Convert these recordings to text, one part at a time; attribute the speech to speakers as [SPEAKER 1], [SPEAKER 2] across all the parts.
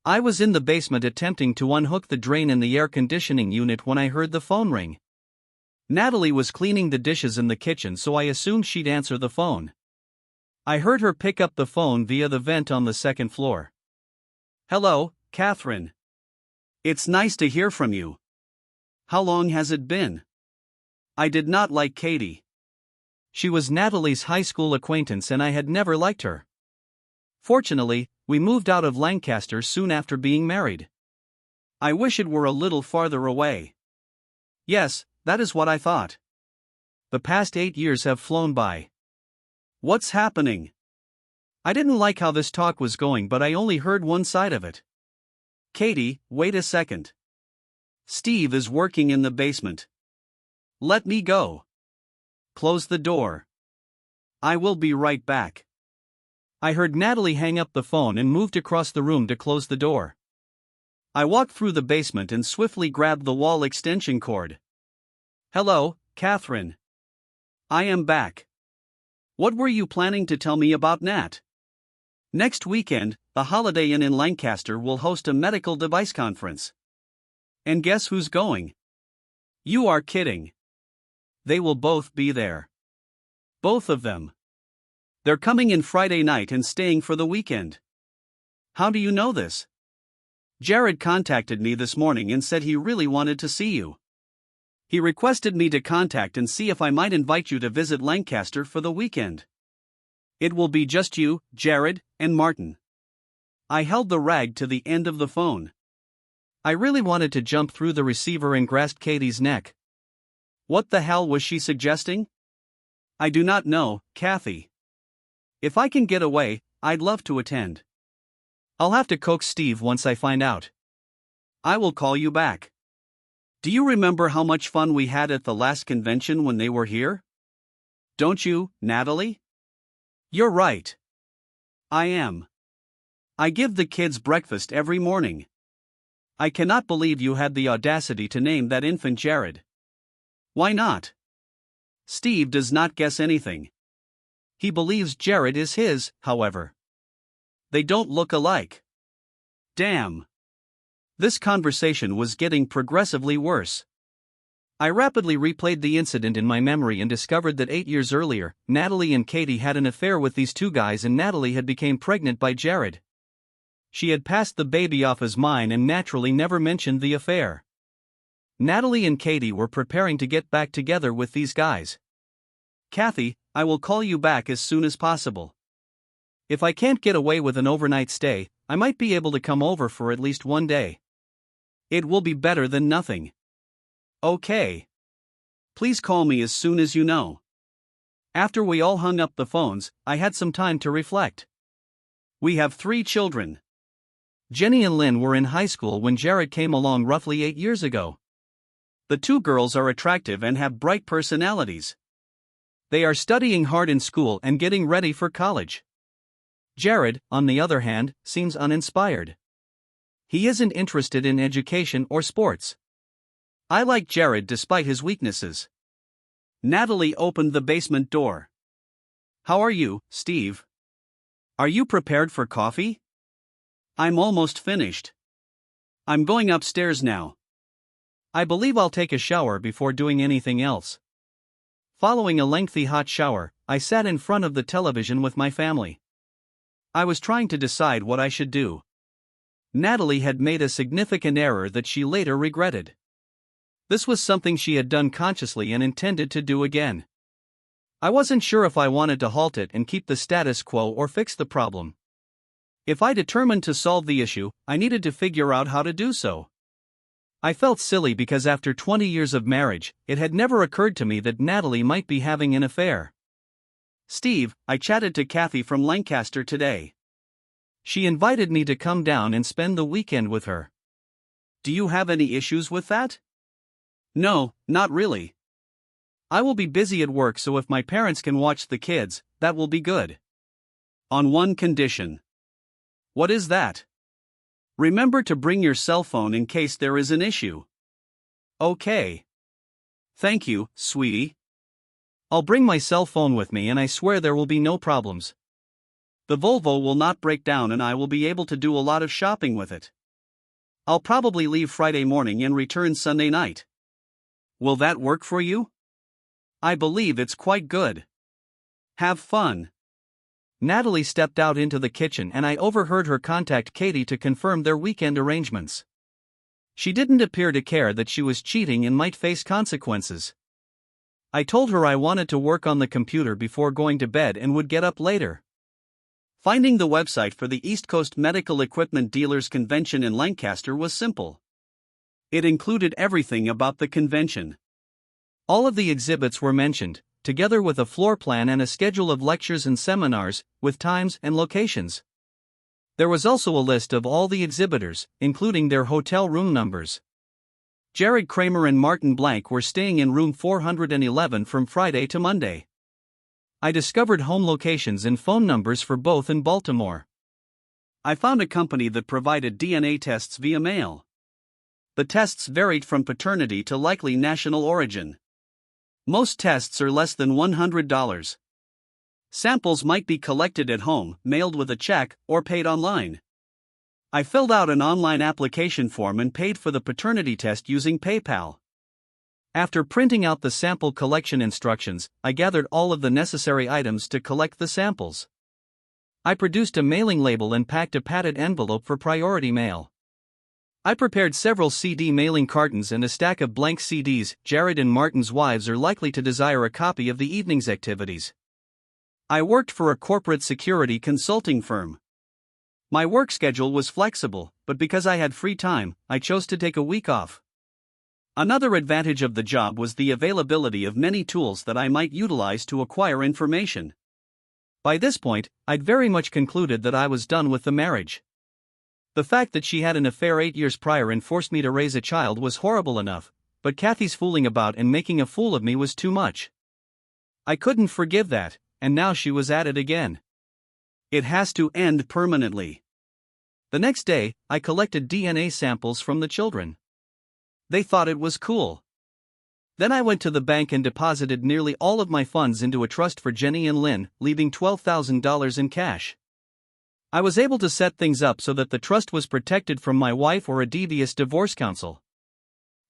[SPEAKER 1] I was in the basement attempting to unhook the drain in the air conditioning unit when I heard the phone ring. Natalie was cleaning the dishes in the kitchen, so I assumed she'd answer the phone. I heard her pick up the phone via the vent on the second floor. "Hello, Catherine. It's nice to hear from you. How long has it been?" I did not like Katie. She was Natalie's high school acquaintance and I had never liked her. Fortunately, we moved out of Lancaster soon after being married. I wish it were a little farther away. Yes, that is what I thought. The past 8 years have flown by. What's happening? I didn't like how this talk was going, but I only heard one side of it. Katie, wait a second. Steve is working in the basement. Let me go. Close the door. I will be right back. I heard Natalie hang up the phone and moved across the room to close the door. I walked through the basement and swiftly grabbed the wall extension cord. "Hello, Catherine. I am back. What were you planning to tell me about Nat?" "Next weekend, the Holiday Inn in Lancaster will host a medical device conference. And guess who's going?" "You are kidding." "They will both be there. Both of them. They're coming in Friday night and staying for the weekend." "How do you know this?" "Jared contacted me this morning and said he really wanted to see you. He requested me to contact and see if I might invite you to visit Lancaster for the weekend. It will be just you, Jared, and Martin." I held the rag to the end of the phone. I really wanted to jump through the receiver and grasp Katie's neck. What the hell was she suggesting? "I do not know, Kathy. If I can get away, I'd love to attend. I'll have to coax Steve once I find out. I will call you back. Do you remember how much fun we had at the last convention when they were here? Don't you, Natalie?" "You're right. I am. I give the kids breakfast every morning. I cannot believe you had the audacity to name that infant Jared." "Why not?" "Steve does not guess anything. He believes Jared is his, however. They don't look alike." Damn. This conversation was getting progressively worse. I rapidly replayed the incident in my memory and discovered that 8 years earlier, Natalie and Katie had an affair with these two guys and Natalie had become pregnant by Jared. She had passed the baby off as mine and naturally never mentioned the affair. Natalie and Katie were preparing to get back together with these guys. "Kathy, I will call you back as soon as possible. If I can't get away with an overnight stay, I might be able to come over for at least one day. It will be better than nothing." "Okay. Please call me as soon as you know." After we all hung up the phones, I had some time to reflect. We have 3 children. Jenny and Lynn were in high school when Jared came along roughly 8 years ago. The 2 girls are attractive and have bright personalities. They are studying hard in school and getting ready for college. Jared, on the other hand, seems uninspired. He isn't interested in education or sports. I like Jared despite his weaknesses. Natalie opened the basement door. "How are you, Steve? Are you prepared for coffee?" "I'm almost finished. I'm going upstairs now. I believe I'll take a shower before doing anything else." Following a lengthy hot shower, I sat in front of the television with my family. I was trying to decide what I should do. Natalie had made a significant error that she later regretted. This was something she had done consciously and intended to do again. I wasn't sure if I wanted to halt it and keep the status quo or fix the problem. If I determined to solve the issue, I needed to figure out how to do so. I felt silly because after 20 years of marriage, it had never occurred to me that Natalie might be having an affair. "Steve, I chatted to Kathy from Lancaster today. She invited me to come down and spend the weekend with her. Do you have any issues with that?" "No, not really. I will be busy at work, so if my parents can watch the kids, that will be good. On one condition." "What is that?" "Remember to bring your cell phone in case there is an issue." "Okay. Thank you, sweetie. I'll bring my cell phone with me and I swear there will be no problems." The Volvo will not break down and I will be able to do a lot of shopping with it. I'll probably leave Friday morning and return Sunday night. Will that work for you? I believe it's quite good. Have fun. Natalie stepped out into the kitchen and I overheard her contact Katie to confirm their weekend arrangements. She didn't appear to care that she was cheating and might face consequences. I told her I wanted to work on the computer before going to bed and would get up later. Finding the website for the East Coast Medical Equipment Dealers Convention in Lancaster was simple. It included everything about the convention. All of the exhibits were mentioned, together with a floor plan and a schedule of lectures and seminars, with times and locations. There was also a list of all the exhibitors, including their hotel room numbers. Jared Kramer and Martin Blank were staying in room 411 from Friday to Monday. I discovered home locations and phone numbers for both in Baltimore. I found a company that provided DNA tests via mail. The tests varied from paternity to likely national origin. Most tests are less than $100. Samples might be collected at home, mailed with a check, or paid online. I filled out an online application form and paid for the paternity test using PayPal. After printing out the sample collection instructions, I gathered all of the necessary items to collect the samples. I produced a mailing label and packed a padded envelope for priority mail. I prepared several CD mailing cartons and a stack of blank CDs. Jared and Martin's wives are likely to desire a copy of the evening's activities. I worked for a corporate security consulting firm. My work schedule was flexible, but because I had free time, I chose to take a week off. Another advantage of the job was the availability of many tools that I might utilize to acquire information. By this point, I'd very much concluded that I was done with the marriage. The fact that she had an affair 8 years prior and forced me to raise a child was horrible enough, but Kathy's fooling about and making a fool of me was too much. I couldn't forgive that, and now she was at it again. It has to end permanently. The next day, I collected DNA samples from the children. They thought it was cool. Then I went to the bank and deposited nearly all of my funds into a trust for Jenny and Lynn, leaving $12,000 in cash. I was able to set things up so that the trust was protected from my wife or a devious divorce counsel.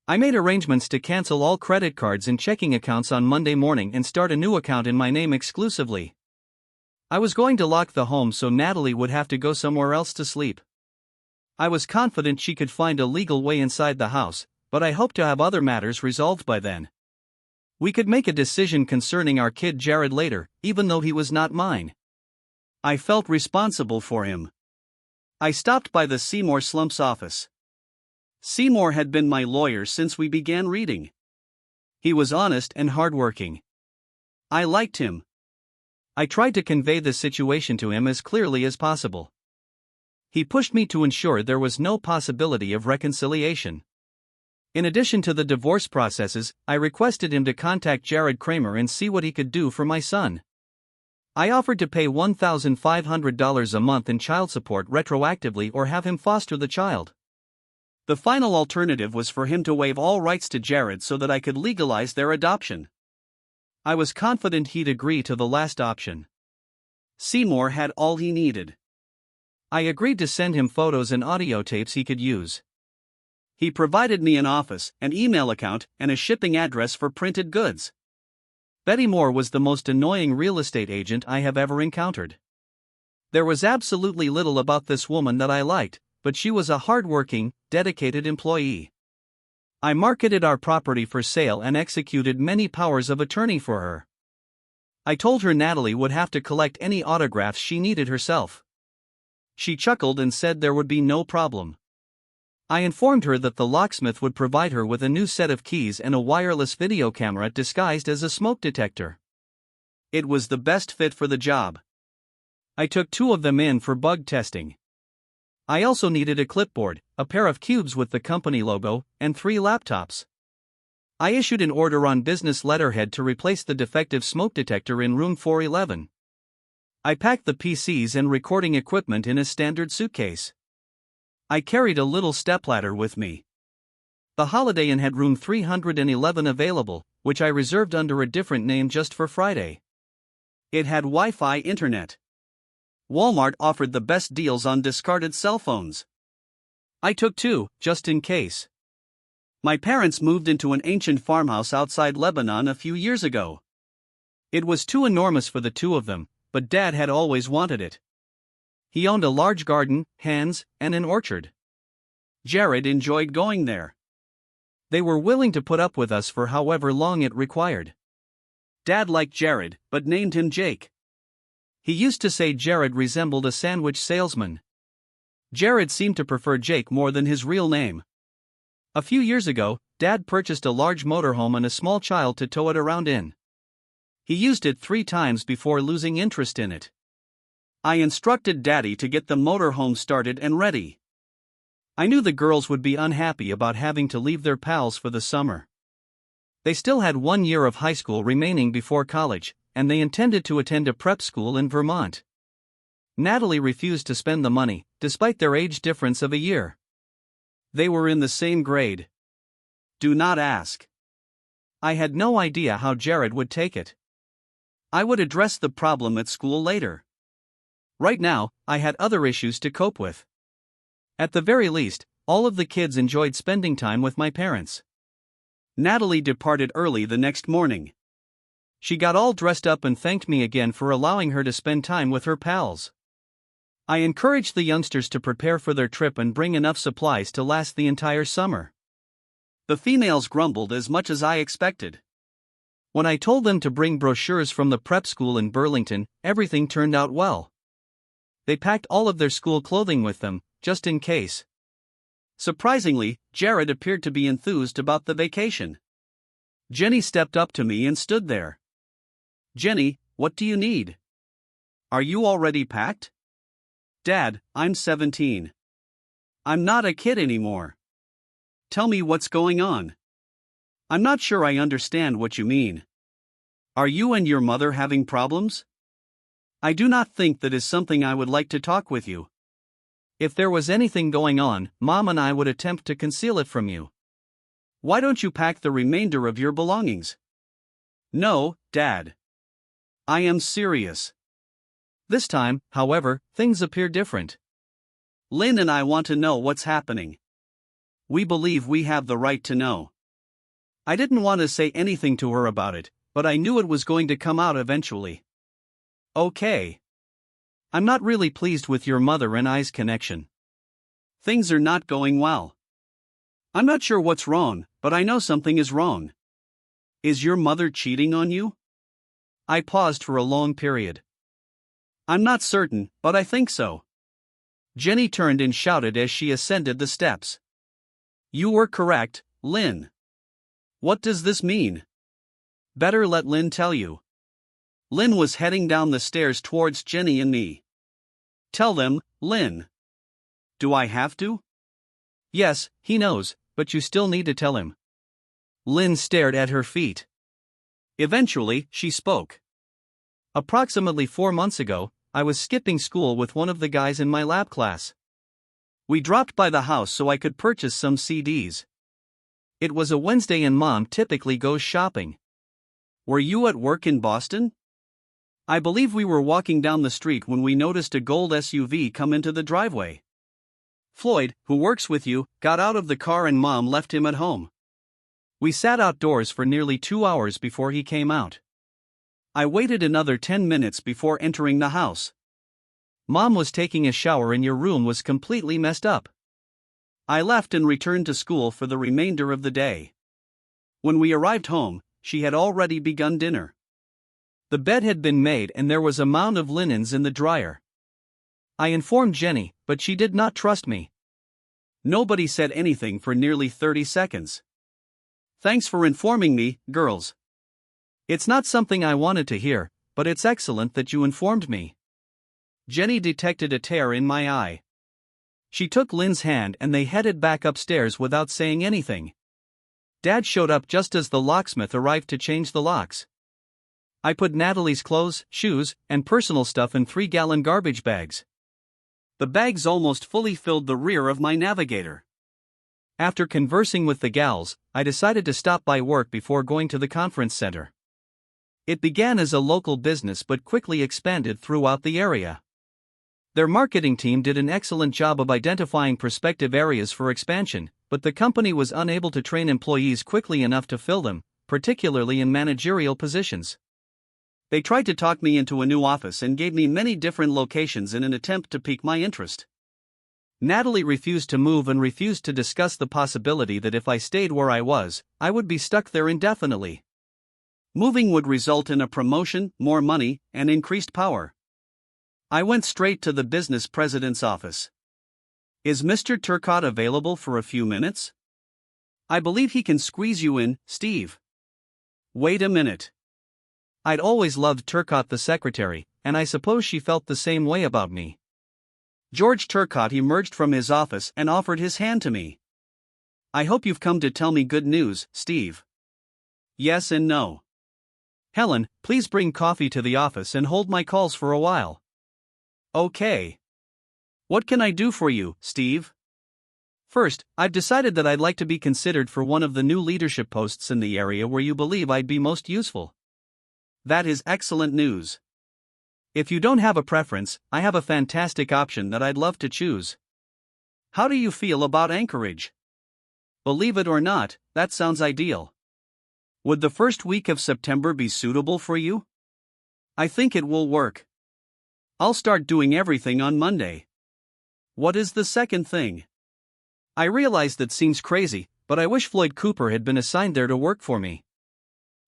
[SPEAKER 1] I made arrangements to cancel all credit cards and checking accounts on Monday morning and start a new account in my name exclusively. I was going to lock the home so Natalie would have to go somewhere else to sleep. I was confident she could find a legal way inside the house, but I hoped to have other matters resolved by then. We could make a decision concerning our kid Jared later, even though he was not mine. I felt responsible for him. I stopped by the Seymour Slump's office. Seymour had been my lawyer since we began reading. He was honest and hardworking. I liked him. I tried to convey the situation to him as clearly as possible. He pushed me to ensure there was no possibility of reconciliation. In addition to the divorce processes, I requested him to contact Jared Kramer and see what he could do for my son. I offered to pay $1,500 a month in child support retroactively or have him foster the child. The final alternative was for him to waive all rights to Jared so that I could legalize their adoption. I was confident he'd agree to the last option. Seymour had all he needed. I agreed to send him photos and audio tapes he could use. He provided me an office, an email account, and a shipping address for printed goods. Betty Moore was the most annoying real estate agent I have ever encountered. There was absolutely little about this woman that I liked, but she was a hard-working, dedicated employee. I marketed our property for sale and executed many powers of attorney for her. I told her Natalie would have to collect any autographs she needed herself. She chuckled and said there would be no problem. I informed her that the locksmith would provide her with a new set of keys and a wireless video camera disguised as a smoke detector. It was the best fit for the job. I took 2 of them in for bug testing. I also needed a clipboard, a pair of cubes with the company logo, and 3 laptops. I issued an order on business letterhead to replace the defective smoke detector in room 411. I packed the PCs and recording equipment in a standard suitcase. I carried a little stepladder with me. The Holiday Inn had room 311 available, which I reserved under a different name just for Friday. It had Wi-Fi internet. Walmart offered the best deals on discarded cell phones. I took two, just in case. My parents moved into an ancient farmhouse outside Lebanon a few years ago. It was too enormous for the two of them, but Dad had always wanted it. He owned a large garden, hens, and an orchard. Jared enjoyed going there. They were willing to put up with us for however long it required. Dad liked Jared, but named him Jake. He used to say Jared resembled a sandwich salesman. Jared seemed to prefer Jake more than his real name. A few years ago, Dad purchased a large motorhome and a small child to tow it around in. He used it 3 times before losing interest in it. I instructed Daddy to get the motorhome started and ready. I knew the girls would be unhappy about having to leave their pals for the summer. They still had 1 year of high school remaining before college, and they intended to attend a prep school in Vermont. Natalie refused to spend the money, despite their age difference of a year. They were in the same grade. Do not ask. I had no idea how Jared would take it. I would address the problem at school later. Right now, I had other issues to cope with. At the very least, all of the kids enjoyed spending time with my parents. Natalie departed early the next morning. She got all dressed up and thanked me again for allowing her to spend time with her pals. I encouraged the youngsters to prepare for their trip and bring enough supplies to last the entire summer. The females grumbled as much as I expected. When I told them to bring brochures from the prep school in Burlington, everything turned out well. They packed all of their school clothing with them, just in case. Surprisingly, Jared appeared to be enthused about the vacation. Jenny stepped up to me and stood there. Jenny, what do you need? Are you already packed? Dad, I'm 17. I'm not a kid anymore. Tell me what's going on. I'm not sure I understand what you mean. Are you and your mother having problems? I do not think that is something I would like to talk with you. If there was anything going on, Mom and I would attempt to conceal it from you. Why don't you pack the remainder of your belongings? No, Dad. I am serious. This time, however, things appear different. Lynn and I want to know what's happening. We believe we have the right to know. I didn't want to say anything to her about it, but I knew it was going to come out eventually. Okay. I'm not really pleased with your mother and I's connection. Things are not going well. I'm not sure what's wrong, but I know something is wrong. Is your mother cheating on you? I paused for a long period. I'm not certain, but I think so. Jenny turned and shouted as she ascended the steps. You were correct, Lynn. What does this mean? Better let Lynn tell you. Lynn was heading down the stairs towards Jenny and me. Tell them, Lynn. Do I have to? Yes, he knows, but you still need to tell him. Lynn stared at her feet. Eventually, she spoke. Approximately 4 months ago, I was skipping school with one of the guys in my lab class. We dropped by the house so I could purchase some CDs. It was a Wednesday and Mom typically goes shopping. Were you at work in Boston? I believe we were walking down the street when we noticed a gold SUV come into the driveway. Floyd, who works with you, got out of the car and Mom left him at home. We sat outdoors for nearly 2 hours before he came out. I waited another 10 minutes before entering the house. Mom was taking a shower and your room was completely messed up. I left and returned to school for the remainder of the day. When we arrived home, she had already begun dinner. The bed had been made and there was a mound of linens in the dryer. I informed Jenny, but she did not trust me. Nobody said anything for nearly 30 seconds. Thanks for informing me, girls. It's not something I wanted to hear, but it's excellent that you informed me. Jenny detected a tear in my eye. She took Lynn's hand and they headed back upstairs without saying anything. Dad showed up just as the locksmith arrived to change the locks. I put Natalie's clothes, shoes, and personal stuff in 3-gallon garbage bags. The bags almost fully filled the rear of my Navigator. After conversing with the gals, I decided to stop by work before going to the conference center. It began as a local business but quickly expanded throughout the area. Their marketing team did an excellent job of identifying prospective areas for expansion, but the company was unable to train employees quickly enough to fill them, particularly in managerial positions. They tried to talk me into a new office and gave me many different locations in an attempt to pique my interest. Natalie refused to move and refused to discuss the possibility that if I stayed where I was, I would be stuck there indefinitely. Moving would result in a promotion, more money, and increased power. I went straight to the business president's office. "Is Mr. Turcotte available for a few minutes?" "I believe he can squeeze you in, Steve." "Wait a minute." I'd always loved Turcotte the secretary, and I suppose she felt the same way about me. George Turcotte emerged from his office and offered his hand to me. "I hope you've come to tell me good news, Steve." "Yes and no." "Helen, please bring coffee to the office and hold my calls for a while." "Okay. What can I do for you, Steve?" "First, I've decided that I'd like to be considered for one of the new leadership posts in the area where you believe I'd be most useful." "That is excellent news. If you don't have a preference, I have a fantastic option that I'd love to choose." "How do you feel about Anchorage?" "Believe it or not, that sounds ideal." "Would the first week of September be suitable for you?" "I think it will work. I'll start doing everything on Monday." "What is the second thing?" I realize that seems crazy, but I wish Floyd Cooper had been assigned there to work for me.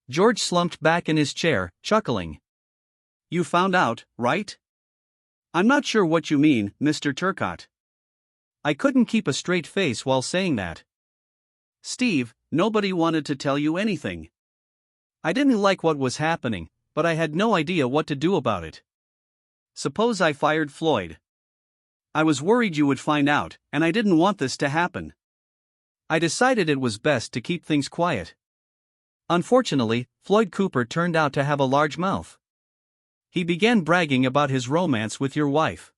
[SPEAKER 1] George slumped back in his chair, chuckling. "You found out, right?" "I'm not sure what you mean, Mr. Turcotte." I couldn't keep a straight face while saying that. "Steve, nobody wanted to tell you anything." I didn't like what was happening, but I had no idea what to do about it. "Suppose I fired Floyd?" "I was worried you would find out, and I didn't want this to happen." I decided it was best to keep things quiet. Unfortunately, Floyd Cooper turned out to have a large mouth. He began bragging about his romance with your wife.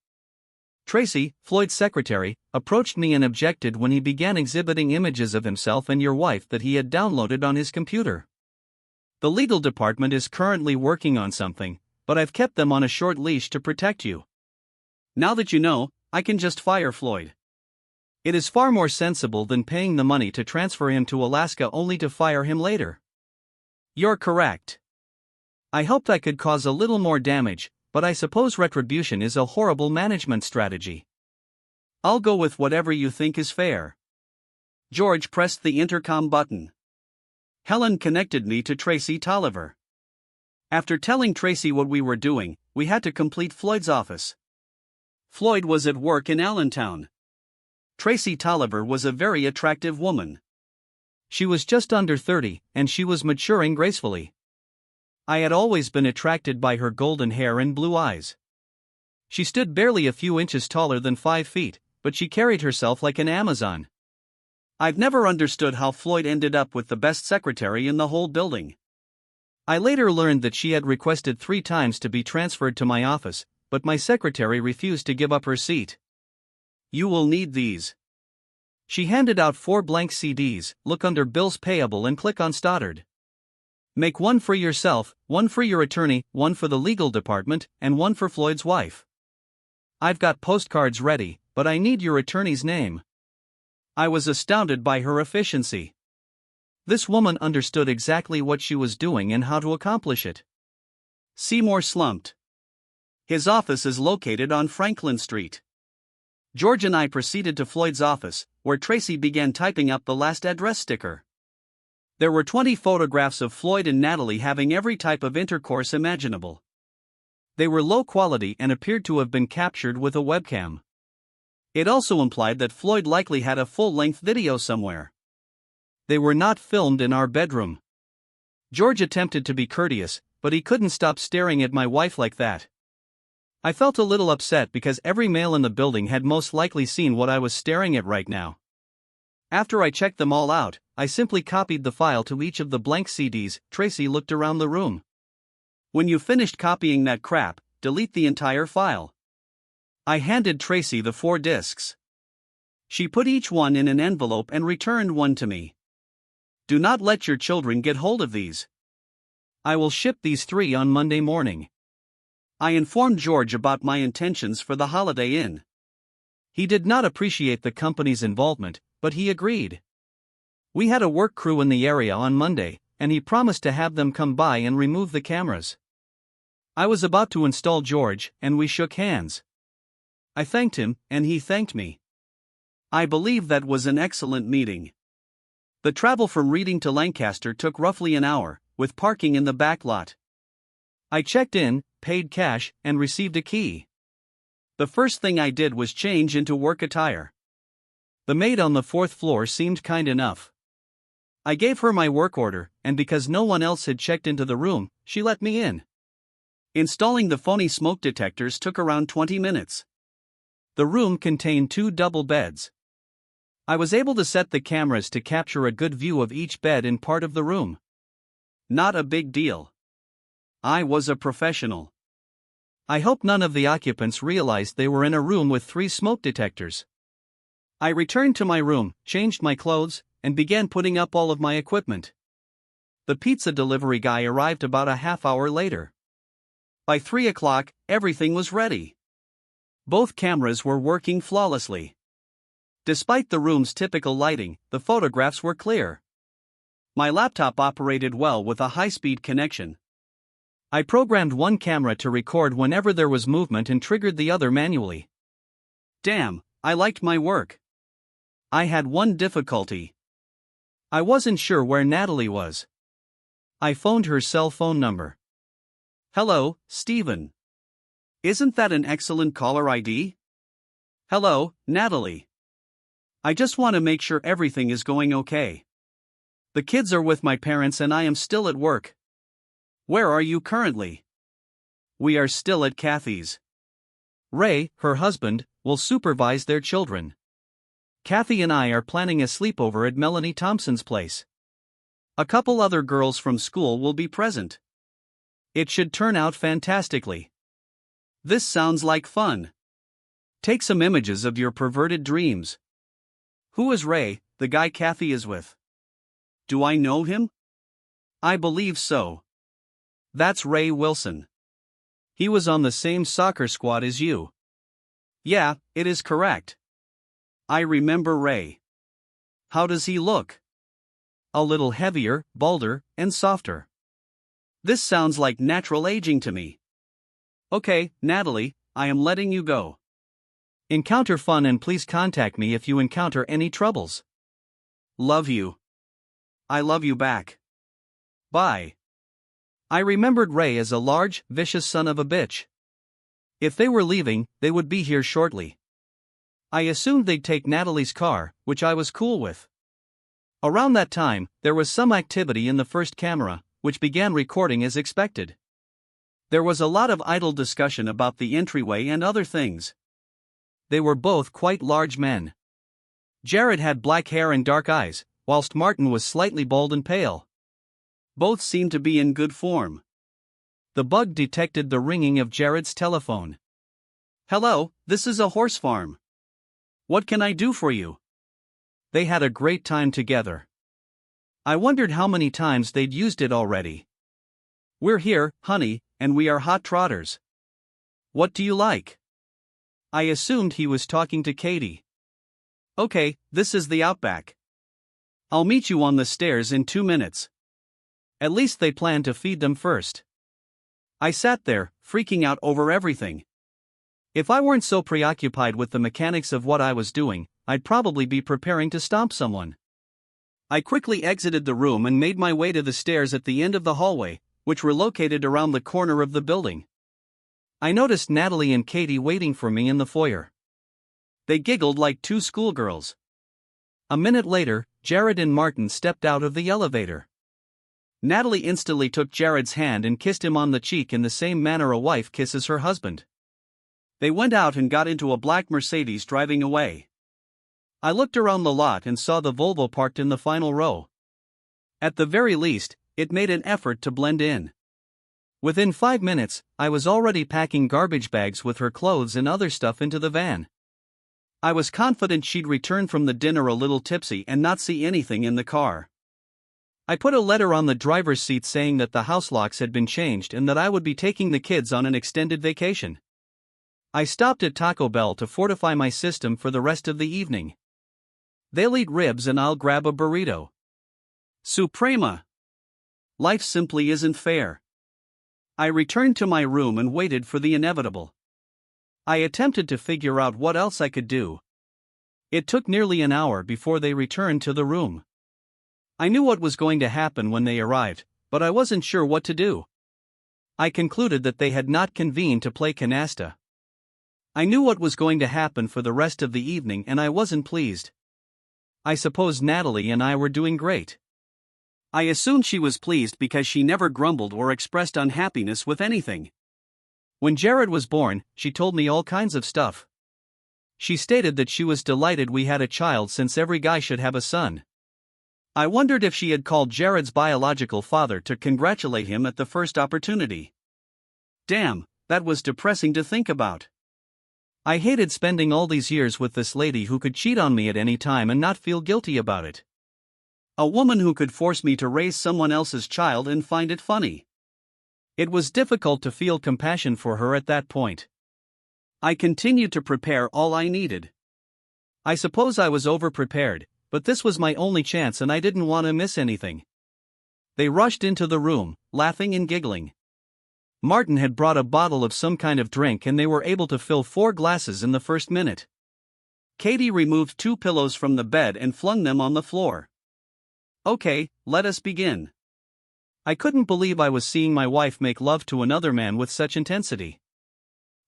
[SPEAKER 1] Tracy, Floyd's secretary, approached me and objected when he began exhibiting images of himself and your wife that he had downloaded on his computer. The legal department is currently working on something, but I've kept them on a short leash to protect you. Now that you know, I can just fire Floyd. It is far more sensible than paying the money to transfer him to Alaska only to fire him later. You're correct. I hoped I could cause a little more damage, but I suppose retribution is a horrible management strategy. I'll go with whatever you think is fair. George pressed the intercom button. Helen connected me to Tracy Tolliver. After telling Tracy what we were doing, we had to complete Floyd's office. Floyd was at work in Allentown. Tracy Tolliver was a very attractive woman. She was just under 30, and she was maturing gracefully. I had always been attracted by her golden hair and blue eyes. She stood barely a few inches taller than 5 feet, but she carried herself like an Amazon. I've never understood how Floyd ended up with the best secretary in the whole building. I later learned that she had requested 3 times to be transferred to my office, but my secretary refused to give up her seat. You will need these. She handed out 4 blank CDs, look under bills payable and click on Stoddard. Make 1 for yourself, 1 for your attorney, 1 for the legal department, and 1 for Floyd's wife. I've got postcards ready, but I need your attorney's name. I was astounded by her efficiency. This woman understood exactly what she was doing and how to accomplish it. Seymour slumped. His office is located on Franklin Street. George and I proceeded to Floyd's office, where Tracy began typing up the last address sticker. There were 20 photographs of Floyd and Natalie having every type of intercourse imaginable. They were low quality and appeared to have been captured with a webcam. It also implied that Floyd likely had a full-length video somewhere. They were not filmed in our bedroom. George attempted to be courteous, but he couldn't stop staring at my wife like that. I felt a little upset because every male in the building had most likely seen what I was staring at right now. After I checked them all out, I simply copied the file to each of the blank CDs. Tracy looked around the room. When you finished copying that crap, delete the entire file. I handed Tracy the 4 discs. She put each one in an envelope and returned one to me. Do not let your children get hold of these. I will ship these 3 on Monday morning. I informed George about my intentions for the Holiday Inn. He did not appreciate the company's involvement, but he agreed. We had a work crew in the area on Monday, and he promised to have them come by and remove the cameras. I was about to install George, and we shook hands. I thanked him, and he thanked me. I believe that was an excellent meeting. The travel from Reading to Lancaster took roughly an hour, with parking in the back lot. I checked in, paid cash, and received a key. The first thing I did was change into work attire. The maid on the 4th floor seemed kind enough. I gave her my work order, and because no one else had checked into the room, she let me in. Installing the phony smoke detectors took around 20 minutes. The room contained 2 double beds. I was able to set the cameras to capture a good view of each bed in part of the room. Not a big deal. I was a professional. I hope none of the occupants realized they were in a room with 3 smoke detectors. I returned to my room, changed my clothes, and began putting up all of my equipment. The pizza delivery guy arrived about a half hour later. By 3 o'clock, everything was ready. Both cameras were working flawlessly. Despite the room's typical lighting, the photographs were clear. My laptop operated well with a high-speed connection. I programmed one camera to record whenever there was movement and triggered the other manually. Damn, I liked my work. I had one difficulty. I wasn't sure where Natalie was. I phoned her cell phone number. Hello, Stephen. Isn't that an excellent caller ID? Hello, Natalie. I just want to make sure everything is going okay. The kids are with my parents and I am still at work. Where are you currently? We are still at Kathy's. Ray, her husband, will supervise their children. Kathy and I are planning a sleepover at Melanie Thompson's place. A couple other girls from school will be present. It should turn out fantastically. This sounds like fun. Take some images of your perverted dreams. Who is Ray, the guy Kathy is with? Do I know him? I believe so. That's Ray Wilson. He was on the same soccer squad as you. Yeah, it is correct. I remember Ray. How does he look? A little heavier, balder, and softer. This sounds like natural aging to me. Okay, Natalie, I am letting you go. Encounter fun and please contact me if you encounter any troubles. Love you. I love you back. Bye. I remembered Ray as a large, vicious son of a bitch. If they were leaving, they would be here shortly. I assumed they'd take Natalie's car, which I was cool with. Around that time, there was some activity in the first camera, which began recording as expected. There was a lot of idle discussion about the entryway and other things. They were both quite large men. Jared had black hair and dark eyes, whilst Martin was slightly bald and pale. Both seemed to be in good form. The bug detected the ringing of Jared's telephone. Hello, this is a horse farm. What can I do for you? They had a great time together. I wondered how many times they'd used it already. We're here, honey, and we are hot trotters. What do you like? I assumed he was talking to Katie. Okay, this is the Outback. I'll meet you on the stairs in 2 minutes. At least they planned to feed them first. I sat there, freaking out over everything. If I weren't so preoccupied with the mechanics of what I was doing, I'd probably be preparing to stomp someone. I quickly exited the room and made my way to the stairs at the end of the hallway, which were located around the corner of the building. I noticed Natalie and Katie waiting for me in the foyer. They giggled like 2 schoolgirls. A minute later, Jared and Martin stepped out of the elevator. Natalie instantly took Jared's hand and kissed him on the cheek in the same manner a wife kisses her husband. They went out and got into a black Mercedes driving away. I looked around the lot and saw the Volvo parked in the final row. At the very least, it made an effort to blend in. Within 5 minutes, I was already packing garbage bags with her clothes and other stuff into the van. I was confident she'd return from the dinner a little tipsy and not see anything in the car. I put a letter on the driver's seat saying that the house locks had been changed and that I would be taking the kids on an extended vacation. I stopped at Taco Bell to fortify my system for the rest of the evening. They'll eat ribs and I'll grab a burrito. Suprema. Life simply isn't fair. I returned to my room and waited for the inevitable. I attempted to figure out what else I could do. It took nearly an hour before they returned to the room. I knew what was going to happen when they arrived, but I wasn't sure what to do. I concluded that they had not convened to play canasta. I knew what was going to happen for the rest of the evening and I wasn't pleased. I suppose Natalie and I were doing great. I assumed she was pleased because she never grumbled or expressed unhappiness with anything. When Jared was born, she told me all kinds of stuff. She stated that she was delighted we had a child since every guy should have a son. I wondered if she had called Jared's biological father to congratulate him at the first opportunity. Damn, that was depressing to think about. I hated spending all these years with this lady who could cheat on me at any time and not feel guilty about it. A woman who could force me to raise someone else's child and find it funny. It was difficult to feel compassion for her at that point. I continued to prepare all I needed. I suppose I was over-prepared, but this was my only chance and I didn't want to miss anything. They rushed into the room, laughing and giggling. Martin had brought a bottle of some kind of drink and they were able to fill 4 glasses in the first minute. Katie removed 2 pillows from the bed and flung them on the floor. Okay, let us begin. I couldn't believe I was seeing my wife make love to another man with such intensity.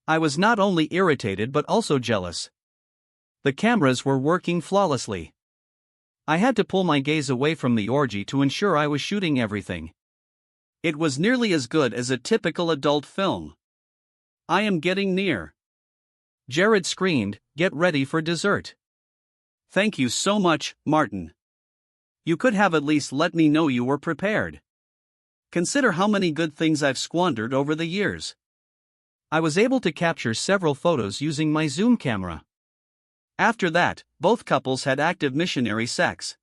[SPEAKER 1] I was not only irritated but also jealous. The cameras were working flawlessly. I had to pull my gaze away from the orgy to ensure I was shooting everything. It was nearly as good as a typical adult film. I am getting near. Jared screamed, "Get ready for dessert." Thank you so much, Martin. You could have at least let me know you were prepared. Consider how many good things I've squandered over the years. I was able to capture several photos using my Zoom camera. After that, both couples had active missionary sex.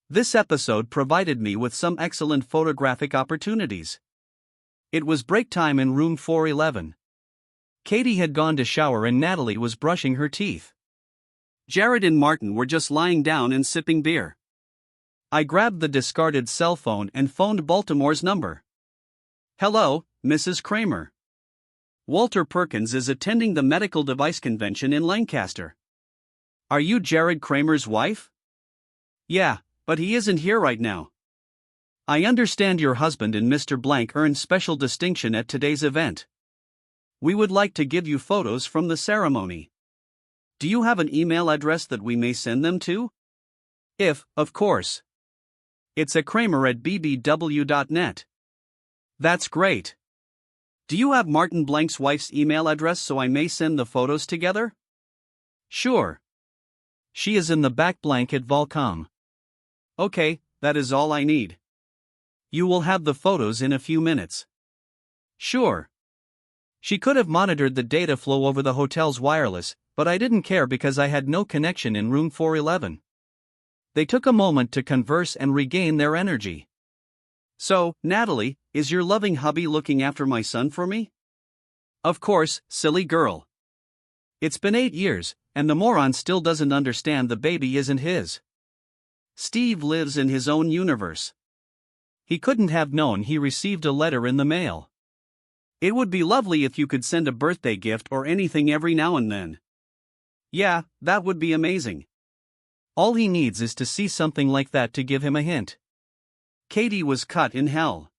[SPEAKER 1] This episode provided me with some excellent photographic opportunities. It was break time in room 411. Katie had gone to shower and Natalie was brushing her teeth. Jared and Martin were just lying down and sipping beer. I grabbed the discarded cell phone and phoned Baltimore's number. Hello, Mrs. Kramer. Walter Perkins is attending the medical device convention in Lancaster. Are you Jared Kramer's wife? Yeah, but he isn't here right now. I understand your husband and Mr. Blank earned special distinction at today's event. We would like to give you photos from the ceremony. Do you have an email address that we may send them to? Of course. It's a kramer@bbw.net. That's great. Do you have Martin Blank's wife's email address so I may send the photos together? Sure. She is in the back blank at Volcom. Okay, that is all I need. You will have the photos in a few minutes. Sure. She could have monitored the data flow over the hotel's wireless, but I didn't care because I had no connection in room 411. They took a moment to converse and regain their energy. So, Natalie, is your loving hubby looking after my son for me? Of course, silly girl. It's been 8 years, and the moron still doesn't understand the baby isn't his. Steve lives in his own universe. He couldn't have known he received a letter in the mail. It would be lovely if you could send a birthday gift or anything every now and then. Yeah, that would be amazing. All he needs is to see something like that to give him a hint. Katie was cut in hell.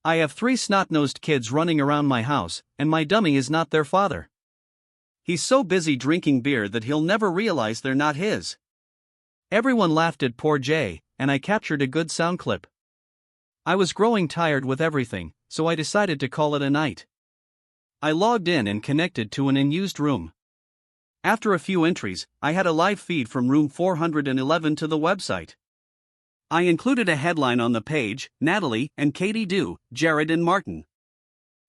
[SPEAKER 1] I have 3 snot-nosed kids running around my house, and my dummy is not their father. He's so busy drinking beer that he'll never realize they're not his. Everyone laughed at poor Jay, and I captured a good sound clip. I was growing tired with everything, so I decided to call it a night. I logged in and connected to an unused room. After a few entries, I had a live feed from room 411 to the website. I included a headline on the page, Natalie and Katie do, Jared and Martin.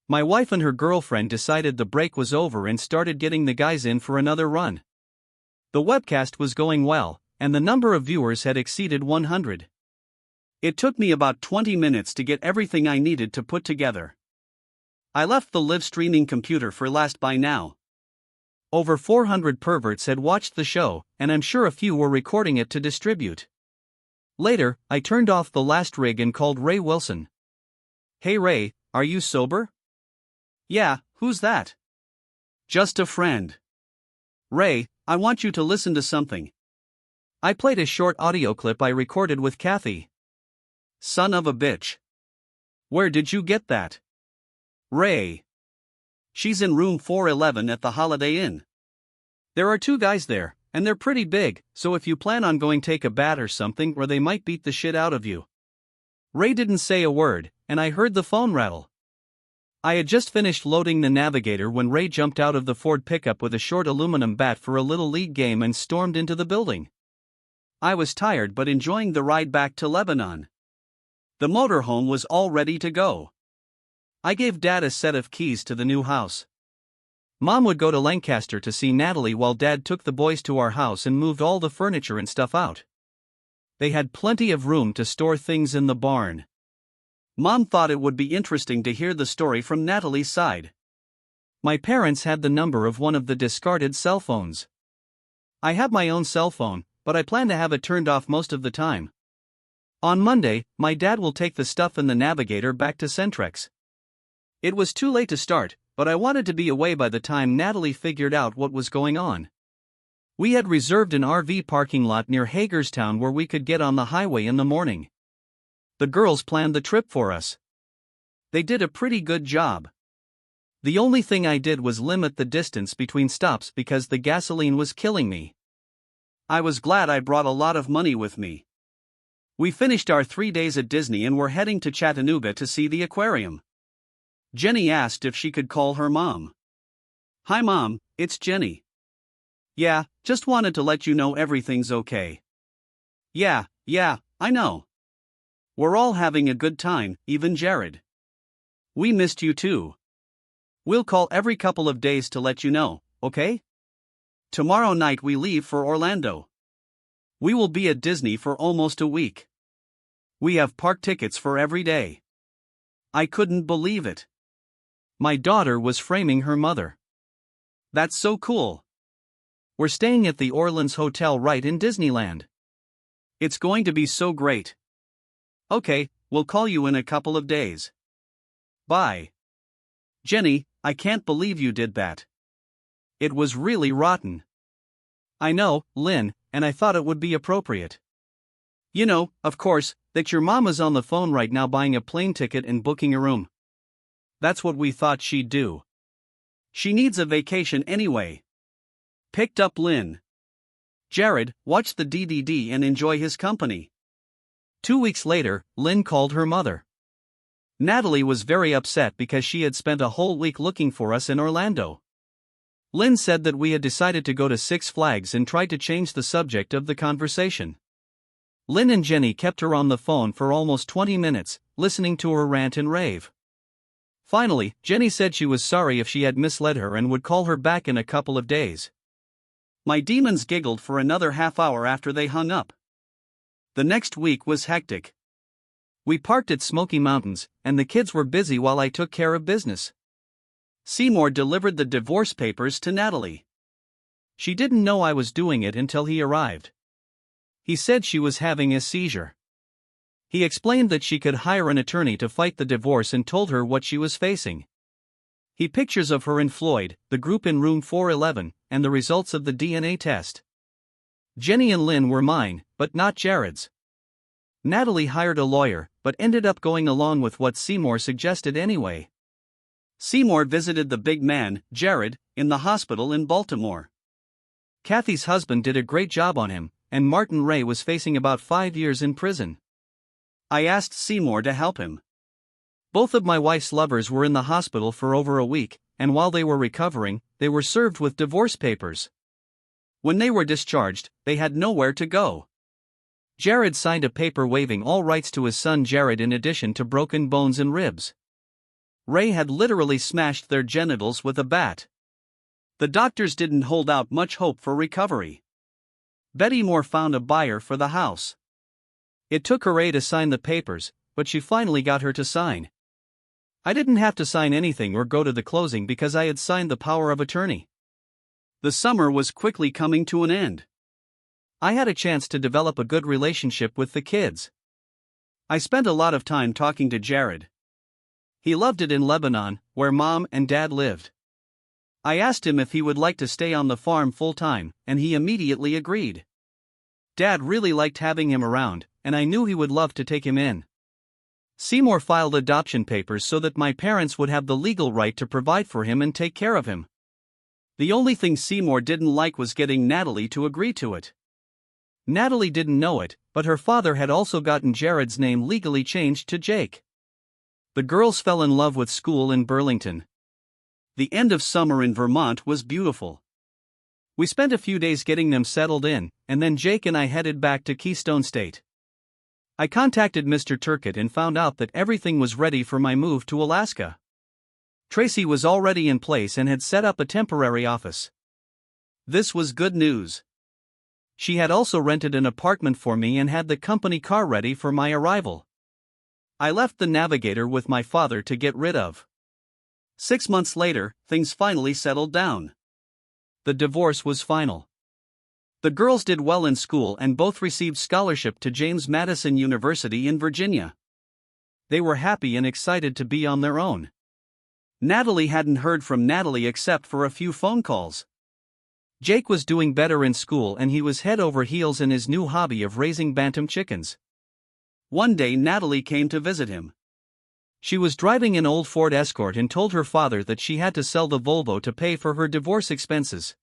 [SPEAKER 1] My wife and her girlfriend decided the break was over and started getting the guys in for another run. The webcast was going well, and the number of viewers had exceeded 100. It took me about 20 minutes to get everything I needed to put together. I left the live streaming computer for last by now. Over 400 perverts had watched the show, and I'm sure a few were recording it to distribute. Later, I turned off the last rig and called Ray Wilson. "Hey Ray, are you sober?" "Yeah, who's that?" "Just a friend." "Ray, I want you to listen to something." I played a short audio clip I recorded with Kathy. "Son of a bitch. Where did you get that?" "Ray. She's in room 411 at the Holiday Inn. There are 2 guys there, and they're pretty big, so if you plan on going, take a bat or something, or they might beat the shit out of you." Ray didn't say a word, and I heard the phone rattle. I had just finished loading the navigator when Ray jumped out of the Ford pickup with a short aluminum bat for a little league game and stormed into the building. I was tired but enjoying the ride back to Lebanon. The motorhome was all ready to go. I gave Dad a set of keys to the new house. Mom would go to Lancaster to see Natalie while Dad took the boys to our house and moved all the furniture and stuff out. They had plenty of room to store things in the barn. Mom thought it would be interesting to hear the story from Natalie's side. My parents had the number of one of the discarded cell phones. I have my own cell phone, but I plan to have it turned off most of the time. On Monday, my dad will take the stuff in the navigator back to Centrex. It was too late to start, but I wanted to be away by the time Natalie figured out what was going on. We had reserved an RV parking lot near Hagerstown where we could get on the highway in the morning. The girls planned the trip for us. They did a pretty good job. The only thing I did was limit the distance between stops because the gasoline was killing me. I was glad I brought a lot of money with me. We finished our 3 days at Disney and were heading to Chattanooga to see the aquarium. Jenny asked if she could call her mom. "Hi Mom, it's Jenny." "Yeah, just wanted to let you know everything's okay." Yeah, I know. We're all having a good time, even Jared. We missed you too. We'll call every couple of days to let you know, okay? Tomorrow night we leave for Orlando. We will be at Disney for almost a week. We have park tickets for every day." I couldn't believe it. My daughter was framing her mother. "That's so cool. We're staying at the Orleans Hotel right in Disneyland. It's going to be so great." "Okay, we'll call you in a couple of days. Bye." "Jenny, I can't believe you did that. It was really rotten." "I know, Lynn, and I thought it would be appropriate. You know, of course, that your mom is on the phone right now buying a plane ticket and booking a room. That's what we thought she'd do. She needs a vacation anyway." Picked up Lynn. "Jared, watch the DDD and enjoy his company." 2 weeks later, Lynn called her mother. Natalie was very upset because she had spent a whole week looking for us in Orlando. Lynn said that we had decided to go to Six Flags and tried to change the subject of the conversation. Lynn and Jenny kept her on the phone for almost 20 minutes, listening to her rant and rave. Finally, Jenny said she was sorry if she had misled her and would call her back in a couple of days. My demons giggled for another half hour after they hung up. The next week was hectic. We parked at Smoky Mountains, and the kids were busy while I took care of business. Seymour delivered the divorce papers to Natalie. She didn't know I was doing it until he arrived. He said she was having a seizure. He explained that she could hire an attorney to fight the divorce and told her what she was facing. He pictures of her in Floyd, the group in room 411, and the results of the DNA test. Jenny and Lynn were mine, but not Jared's. Natalie hired a lawyer, but ended up going along with what Seymour suggested anyway. Seymour visited the big man, Jared, in the hospital in Baltimore. Kathy's husband did a great job on him, and Martin Ray was facing about 5 years in prison. I asked Seymour to help him. Both of my wife's lovers were in the hospital for over a week, and while they were recovering, they were served with divorce papers. When they were discharged, they had nowhere to go. Jared signed a paper waiving all rights to his son Jared in addition to broken bones and ribs. Ray had literally smashed their genitals with a bat. The doctors didn't hold out much hope for recovery. Betty Moore found a buyer for the house. It took her to sign the papers, but she finally got her to sign. I didn't have to sign anything or go to the closing because I had signed the power of attorney. The summer was quickly coming to an end. I had a chance to develop a good relationship with the kids. I spent a lot of time talking to Jared. He loved it in Lebanon, where Mom and Dad lived. I asked him if he would like to stay on the farm full-time, and he immediately agreed. Dad really liked having him around, and I knew he would love to take him in. Seymour filed adoption papers so that my parents would have the legal right to provide for him and take care of him. The only thing Seymour didn't like was getting Natalie to agree to it. Natalie didn't know it, but her father had also gotten Jared's name legally changed to Jake. The girls fell in love with school in Burlington. The end of summer in Vermont was beautiful. We spent a few days getting them settled in, and then Jake and I headed back to Keystone State. I contacted Mr. Turcotte and found out that everything was ready for my move to Alaska. Tracy was already in place and had set up a temporary office. This was good news. She had also rented an apartment for me and had the company car ready for my arrival. I left the Navigator with my father to get rid of. 6 months later, things finally settled down. The divorce was final. The girls did well in school and both received scholarship to James Madison University in Virginia. They were happy and excited to be on their own. Natalie hadn't heard from Natalie except for a few phone calls. Jake was doing better in school and he was head over heels in his new hobby of raising bantam chickens. One day Natalie came to visit him. She was driving an old Ford Escort and told her father that she had to sell the Volvo to pay for her divorce expenses.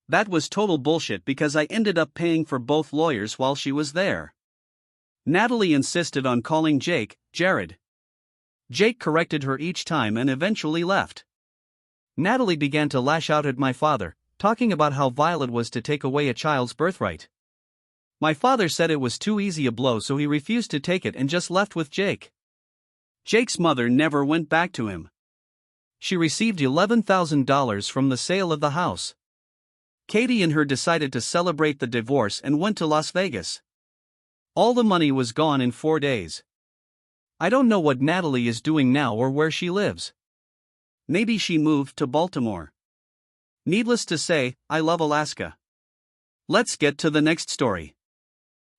[SPEAKER 1] That was total bullshit because I ended up paying for both lawyers while she was there. Natalie insisted on calling Jake, Jared. Jake corrected her each time and eventually left. Natalie began to lash out at my father, talking about how vile it was to take away a child's birthright. My father said it was too easy a blow, so he refused to take it and just left with Jake. Jake's mother never went back to him. She received $11,000 from the sale of the house. Katie and her decided to celebrate the divorce and went to Las Vegas. All the money was gone in 4 days. I don't know what Natalie is doing now or where she lives. Maybe she moved to Baltimore. Needless to say, I love Alaska. Let's get to the next story.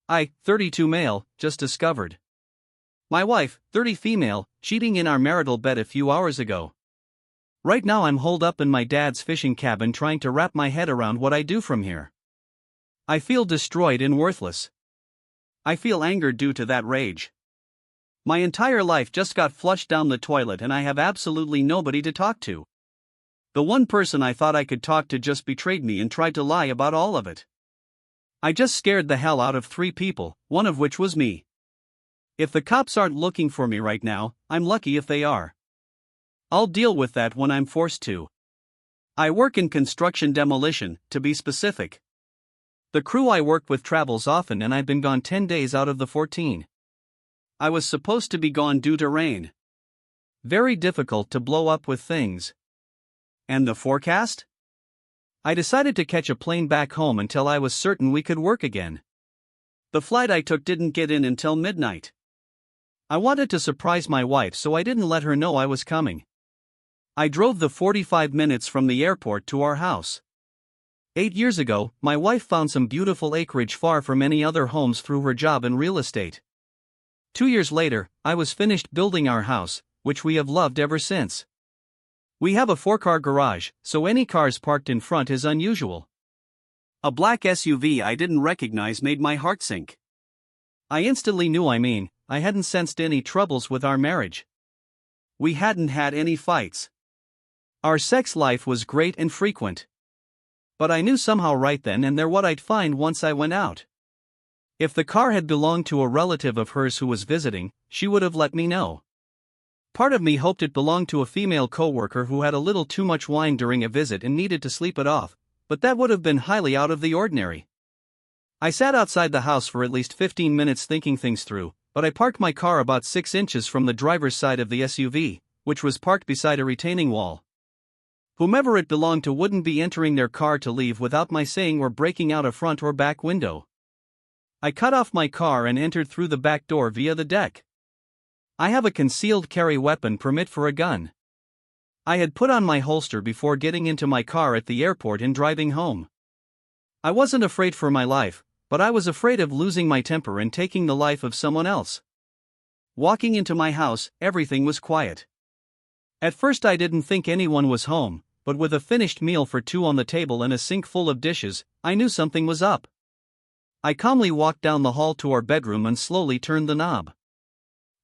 [SPEAKER 1] I, 32 male, just discovered my wife, 30 female, cheating in our marital bed a few hours ago. Right now I'm holed up in my dad's fishing cabin trying to wrap my head around what I do from here. I feel destroyed and worthless. I feel anger due to that rage. My entire life just got flushed down the toilet and I have absolutely nobody to talk to. The one person I thought I could talk to just betrayed me and tried to lie about all of it. I just scared the hell out of 3 people, one of which was me. If the cops aren't looking for me right now, I'm lucky if they are. I'll deal with that when I'm forced to. I work in construction demolition, to be specific. The crew I work with travels often and I've been gone 10 days out of the 14. I was supposed to be gone due to rain. Very difficult to blow up with things. And the forecast? I decided to catch a plane back home until I was certain we could work again. The flight I took didn't get in until midnight. I wanted to surprise my wife, so I didn't let her know I was coming. I drove the 45 minutes from the airport to our house. 8 years ago, my wife found some beautiful acreage far from any other homes through her job in real estate. 2 years later, I was finished building our house, which we have loved ever since. We have a 4-car garage, so any cars parked in front is unusual. A black SUV I didn't recognize made my heart sink. I instantly knew I hadn't sensed any troubles with our marriage. We hadn't had any fights. Our sex life was great and frequent. But I knew somehow right then and there what I'd find once I went out. If the car had belonged to a relative of hers who was visiting, she would have let me know. Part of me hoped it belonged to a female coworker who had a little too much wine during a visit and needed to sleep it off, but that would have been highly out of the ordinary. I sat outside the house for at least 15 minutes thinking things through, but I parked my car about 6 inches from the driver's side of the SUV, which was parked beside a retaining wall. Whomever it belonged to wouldn't be entering their car to leave without my saying or breaking out a front or back window. I cut off my car and entered through the back door via the deck. I have a concealed carry weapon permit for a gun. I had put on my holster before getting into my car at the airport and driving home. I wasn't afraid for my life, but I was afraid of losing my temper and taking the life of someone else. Walking into my house, everything was quiet. At first I didn't think anyone was home, but with a finished meal for two on the table and a sink full of dishes, I knew something was up. I calmly walked down the hall to our bedroom and slowly turned the knob.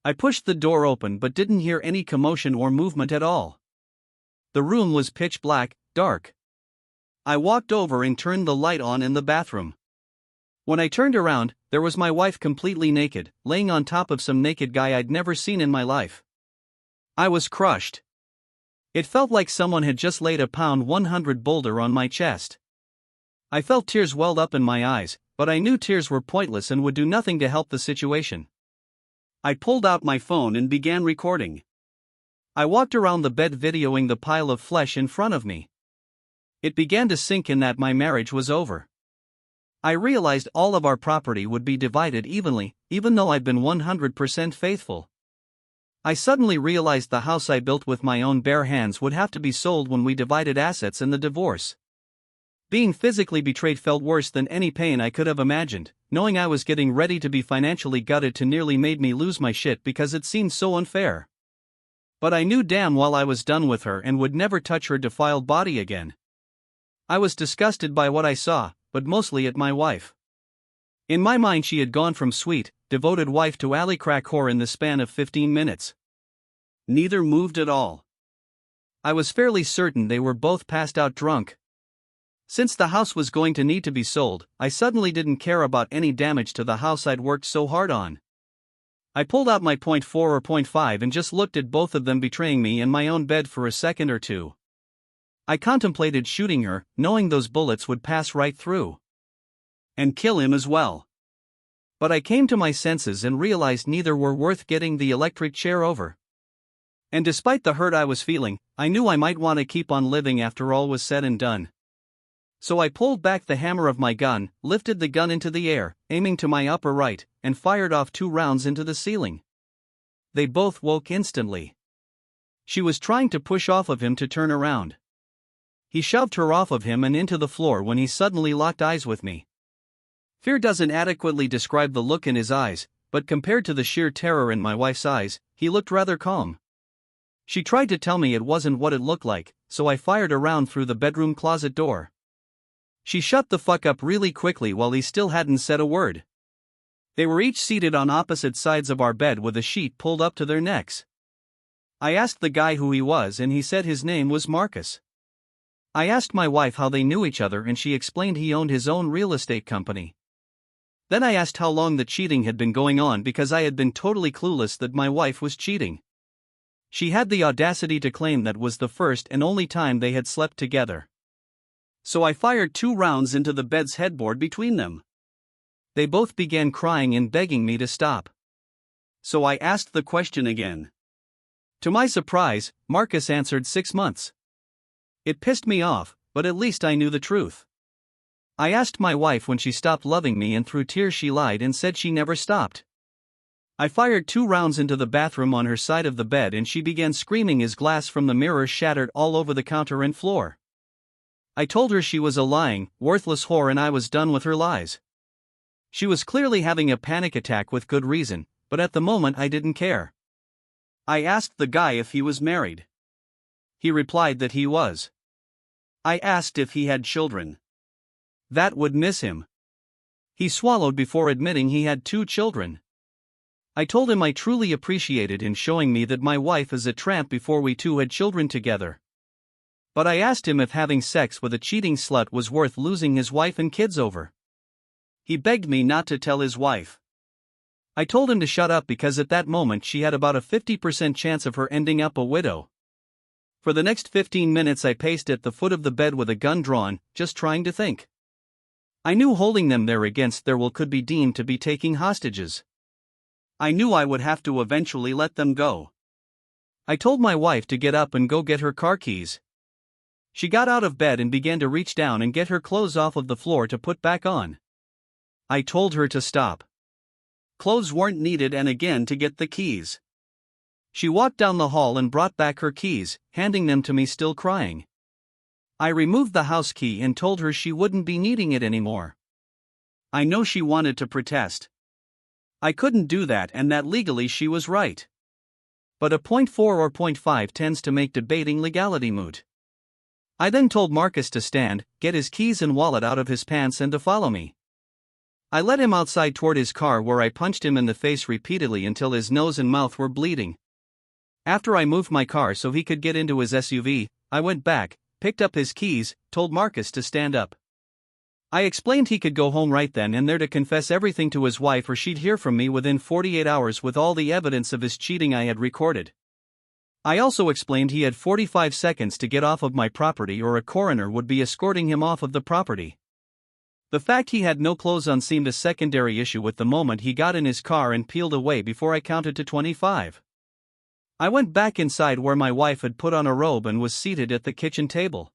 [SPEAKER 1] I pushed the door open but didn't hear any commotion or movement at all. The room was pitch black, dark. I walked over and turned the light on in the bathroom. When I turned around, there was my wife completely naked, laying on top of some naked guy I'd never seen in my life. I was crushed. It felt like someone had just laid a pound 100 boulder on my chest. I felt tears welled up in my eyes, but I knew tears were pointless and would do nothing to help the situation. I pulled out my phone and began recording. I walked around the bed videoing the pile of flesh in front of me. It began to sink in that my marriage was over. I realized all of our property would be divided evenly, even though I'd been 100% faithful. I suddenly realized the house I built with my own bare hands would have to be sold when we divided assets in the divorce. Being physically betrayed felt worse than any pain I could have imagined. Knowing I was getting ready to be financially gutted nearly made me lose my shit because it seemed so unfair. But I knew damn well I was done with her and would never touch her defiled body again. I was disgusted by what I saw, but mostly at my wife. In my mind she had gone from sweet, devoted wife to alley crack whore in the span of 15 minutes. Neither moved at all. I was fairly certain they were both passed out drunk. Since the house was going to need to be sold, I suddenly didn't care about any damage to the house I'd worked so hard on. I pulled out my .4 or .5 and just looked at both of them betraying me in my own bed for a second or two. I contemplated shooting her, knowing those bullets would pass right through. And kill him as well. But I came to my senses and realized neither were worth getting the electric chair over. And despite the hurt I was feeling, I knew I might want to keep on living after all was said and done. So I pulled back the hammer of my gun, lifted the gun into the air, aiming to my upper right, and fired off 2 rounds into the ceiling. They both woke instantly. She was trying to push off of him to turn around. He shoved her off of him and into the floor when he suddenly locked eyes with me. Fear doesn't adequately describe the look in his eyes, but compared to the sheer terror in my wife's eyes, he looked rather calm. She tried to tell me it wasn't what it looked like, so I fired a round through the bedroom closet door. She shut the fuck up really quickly while he still hadn't said a word. They were each seated on opposite sides of our bed with a sheet pulled up to their necks. I asked the guy who he was and he said his name was Marcus. I asked my wife how they knew each other and she explained he owned his own real estate company. Then I asked how long the cheating had been going on because I had been totally clueless that my wife was cheating. She had the audacity to claim that was the first and only time they had slept together. So I fired 2 rounds into the bed's headboard between them. They both began crying and begging me to stop. So I asked the question again. To my surprise, Marcus answered 6 months. It pissed me off, but at least I knew the truth. I asked my wife when she stopped loving me and through tears she lied and said she never stopped. I fired 2 rounds into the bathroom on her side of the bed and she began screaming as glass from the mirror shattered all over the counter and floor. I told her she was a lying, worthless whore and I was done with her lies. She was clearly having a panic attack with good reason, but at the moment I didn't care. I asked the guy if he was married. He replied that he was. I asked if he had children. That would miss him. He swallowed before admitting he had 2 children. I told him I truly appreciated him showing me that my wife is a tramp before we 2 had children together. But I asked him if having sex with a cheating slut was worth losing his wife and kids over. He begged me not to tell his wife. I told him to shut up because at that moment she had about a 50% chance of her ending up a widow. For the next 15 minutes I paced at the foot of the bed with a gun drawn, just trying to think. I knew holding them there against their will could be deemed to be taking hostages. I knew I would have to eventually let them go. I told my wife to get up and go get her car keys. She got out of bed and began to reach down and get her clothes off of the floor to put back on. I told her to stop. Clothes weren't needed and again to get the keys. She walked down the hall and brought back her keys, handing them to me still crying. I removed the house key and told her she wouldn't be needing it anymore. I know she wanted to protest. I couldn't do that and that legally she was right. But a .4 or .5 tends to make debating legality moot. I then told Marcus to stand, get his keys and wallet out of his pants and to follow me. I led him outside toward his car where I punched him in the face repeatedly until his nose and mouth were bleeding. After I moved my car so he could get into his SUV, I went back, picked up his keys, told Marcus to stand up. I explained he could go home right then and there to confess everything to his wife or she'd hear from me within 48 hours with all the evidence of his cheating I had recorded. I also explained he had 45 seconds to get off of my property or a coroner would be escorting him off of the property. The fact he had no clothes on seemed a secondary issue with the moment he got in his car and peeled away before I counted to 25. I went back inside where my wife had put on a robe and was seated at the kitchen table.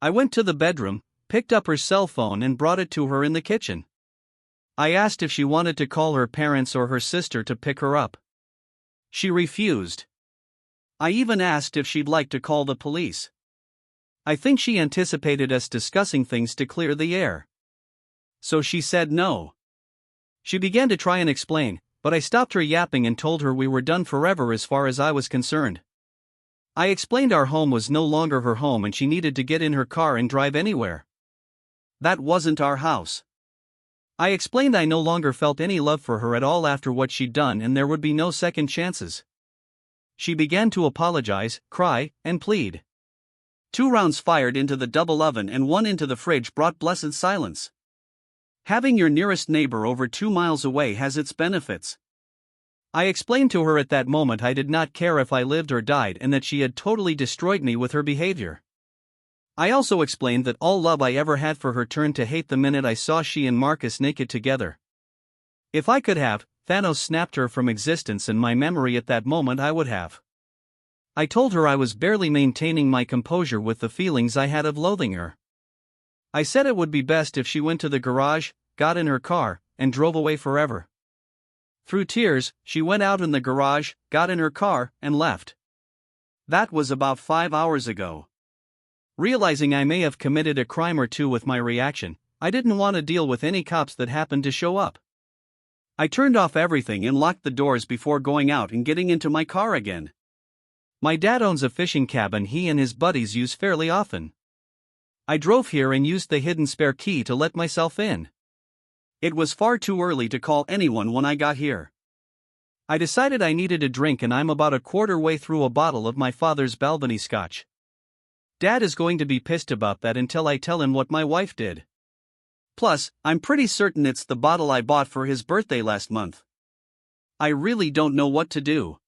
[SPEAKER 1] I went to the bedroom, picked up her cell phone and brought it to her in the kitchen. I asked if she wanted to call her parents or her sister to pick her up. She refused. I even asked if she'd like to call the police. I think she anticipated us discussing things to clear the air. So she said no. She began to try and explain, but I stopped her yapping and told her we were done forever as far as I was concerned. I explained our home was no longer her home and she needed to get in her car and drive anywhere. That wasn't our house. I explained I no longer felt any love for her at all after what she'd done and there would be no second chances. She began to apologize, cry, and plead. 2 rounds fired into the double oven and 1 into the fridge brought blessed silence. Having your nearest neighbor over 2 miles away has its benefits. I explained to her at that moment I did not care if I lived or died and that she had totally destroyed me with her behavior. I also explained that all love I ever had for her turned to hate the minute I saw she and Marcus naked together. If I could have, Thanos snapped her from existence and my memory at that moment I would have. I told her I was barely maintaining my composure with the feelings I had of loathing her. I said it would be best if she went to the garage, got in her car, and drove away forever. Through tears, she went out in the garage, got in her car, and left. That was about 5 hours ago. Realizing I may have committed a crime or two with my reaction, I didn't want to deal with any cops that happened to show up. I turned off everything and locked the doors before going out and getting into my car again. My dad owns a fishing cabin he and his buddies use fairly often. I drove here and used the hidden spare key to let myself in. It was far too early to call anyone when I got here. I decided I needed a drink and I'm about a quarter way through a bottle of my father's Balvenie scotch. Dad is going to be pissed about that until I tell him what my wife did. Plus, I'm pretty certain it's the bottle I bought for his birthday last month. I really don't know what to do.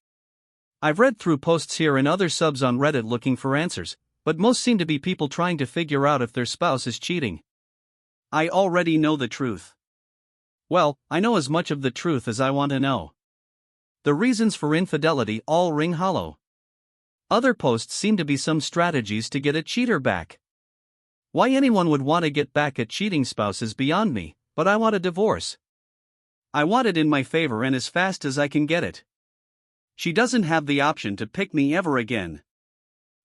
[SPEAKER 1] I've read through posts here and other subs on Reddit looking for answers, but most seem to be people trying to figure out if their spouse is cheating. I already know the truth. Well, I know as much of the truth as I want to know. The reasons for infidelity all ring hollow. Other posts seem to be some strategies to get a cheater back. Why anyone would want to get back at cheating spouse is beyond me, but I want a divorce. I want it in my favor and as fast as I can get it. She doesn't have the option to pick me ever again.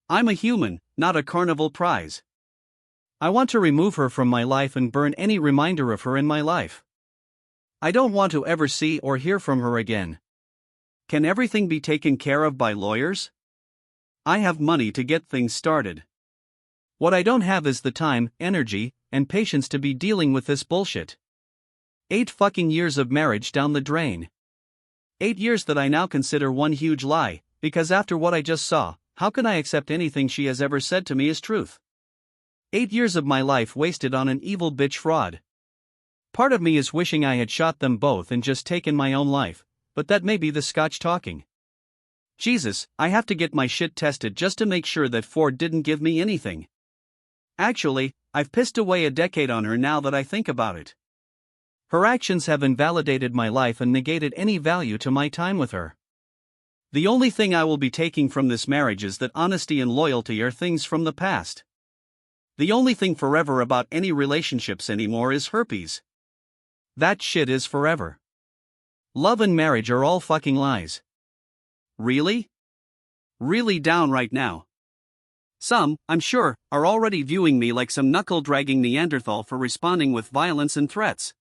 [SPEAKER 1] I'm a human, not a carnival prize. I want to remove her from my life and burn any reminder of her in my life. I don't want to ever see or hear from her again. Can everything be taken care of by lawyers? I have money to get things started. What I don't have is the time, energy, and patience to be dealing with this bullshit. 8 fucking years of marriage down the drain. 8 years that I now consider one huge lie, because after what I just saw, how can I accept anything she has ever said to me as truth? 8 years of my life wasted on an evil bitch fraud. Part of me is wishing I had shot them both and just taken my own life, but that may be the scotch talking. Jesus, I have to get my shit tested just to make sure that Ford didn't give me anything. Actually, I've pissed away a decade on her now that I think about it. Her actions have invalidated my life and negated any value to my time with her. The only thing I will be taking from this marriage is that honesty and loyalty are things from the past. The only thing forever about any relationships anymore is herpes. That shit is forever. Love and marriage are all fucking lies. Really? Really down right now. Some, I'm sure, are already viewing me like some knuckle-dragging Neanderthal for responding with violence and threats.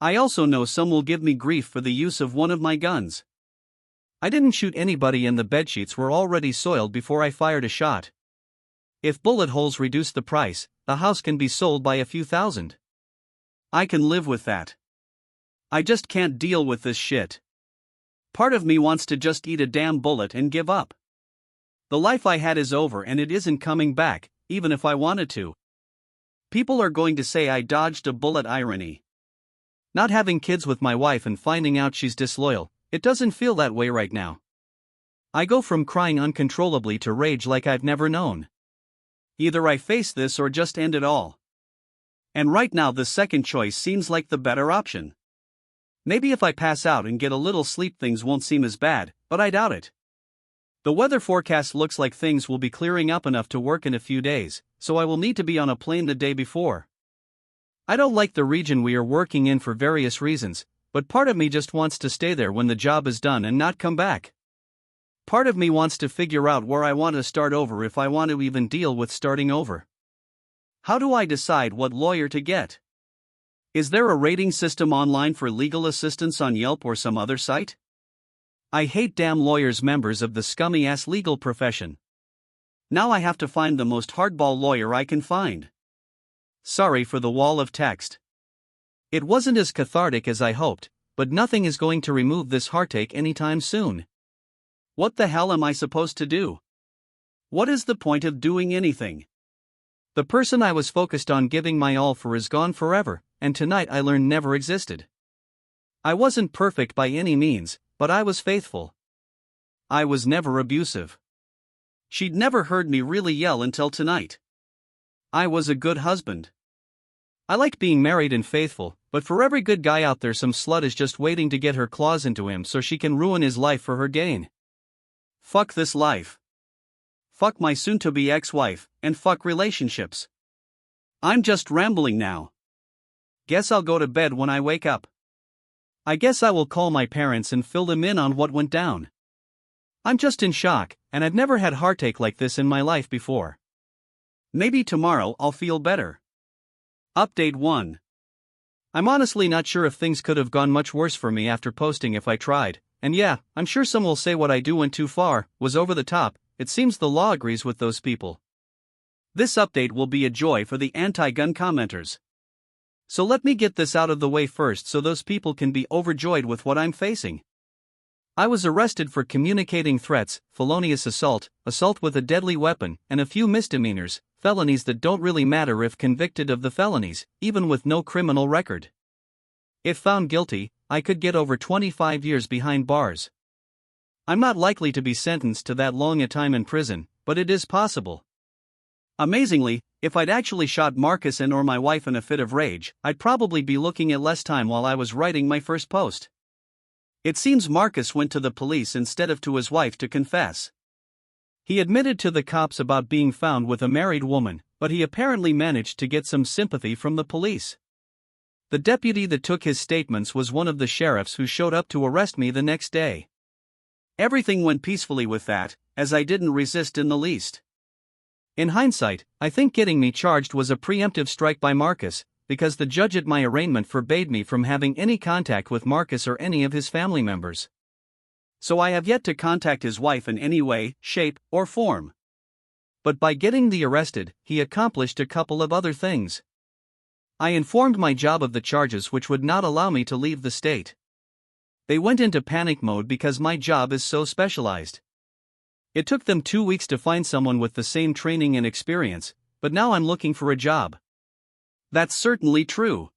[SPEAKER 1] I also know some will give me grief for the use of one of my guns. I didn't shoot anybody and the bedsheets were already soiled before I fired a shot. If bullet holes reduce the price, the house can be sold by a few thousand. I can live with that. I just can't deal with this shit. Part of me wants to just eat a damn bullet and give up. The life I had is over and it isn't coming back, even if I wanted to. People are going to say I dodged a bullet. Irony. Not having kids with my wife and finding out she's disloyal, it doesn't feel that way right now. I go from crying uncontrollably to rage like I've never known. Either I face this or just end it all. And right now the second choice seems like the better option. Maybe if I pass out and get a little sleep things won't seem as bad, but I doubt it. The weather forecast looks like things will be clearing up enough to work in a few days, so I will need to be on a plane the day before. I don't like the region we are working in for various reasons, but part of me just wants to stay there when the job is done and not come back. Part of me wants to figure out where I want to start over if I want to even deal with starting over. How do I decide what lawyer to get? Is there a rating system online for legal assistance on Yelp or some other site? I hate damn lawyers, members of the scummy-ass legal profession. Now I have to find the most hardball lawyer I can find. Sorry for the wall of text. It wasn't as cathartic as I hoped, but nothing is going to remove this heartache anytime soon. What the hell am I supposed to do? What is the point of doing anything? The person I was focused on giving my all for is gone forever, and tonight I learned never existed. I wasn't perfect by any means, but I was faithful. I was never abusive. She'd never heard me really yell until tonight. I was a good husband. I like being married and faithful, but for every good guy out there some slut is just waiting to get her claws into him so she can ruin his life for her gain. Fuck this life. Fuck my soon-to-be ex-wife, and fuck relationships. I'm just rambling now. Guess I'll go to bed when I wake up. I guess I will call my parents and fill them in on what went down. I'm just in shock, and I've never had heartache like this in my life before. Maybe tomorrow I'll feel better. Update 1. I'm honestly not sure if things could have gone much worse for me after posting if I tried, and yeah, I'm sure some will say what I do went too far, was over the top. It seems the law agrees with those people. This update will be a joy for the anti-gun commenters. So let me get this out of the way first so those people can be overjoyed with what I'm facing. I was arrested for communicating threats, felonious assault, assault with a deadly weapon, and a few misdemeanors, felonies that don't really matter if convicted of the felonies, even with no criminal record. If found guilty, I could get over 25 years behind bars. I'm not likely to be sentenced to that long a time in prison, but it is possible. Amazingly, if I'd actually shot Marcus and or my wife in a fit of rage, I'd probably be looking at less time while I was writing my first post. It seems Marcus went to the police instead of to his wife to confess. He admitted to the cops about being found with a married woman, but he apparently managed to get some sympathy from the police. The deputy that took his statements was one of the sheriffs who showed up to arrest me the next day. Everything went peacefully with that, as I didn't resist in the least. In hindsight, I think getting me charged was a preemptive strike by Marcus, because the judge at my arraignment forbade me from having any contact with Marcus or any of his family members. So I have yet to contact his wife in any way, shape, or form. But by getting the arrested, he accomplished a couple of other things. I informed my job of the charges which would not allow me to leave the state. They went into panic mode because my job is so specialized. It took them 2 weeks to find someone with the same training and experience, but now I'm looking for a job. That's certainly true.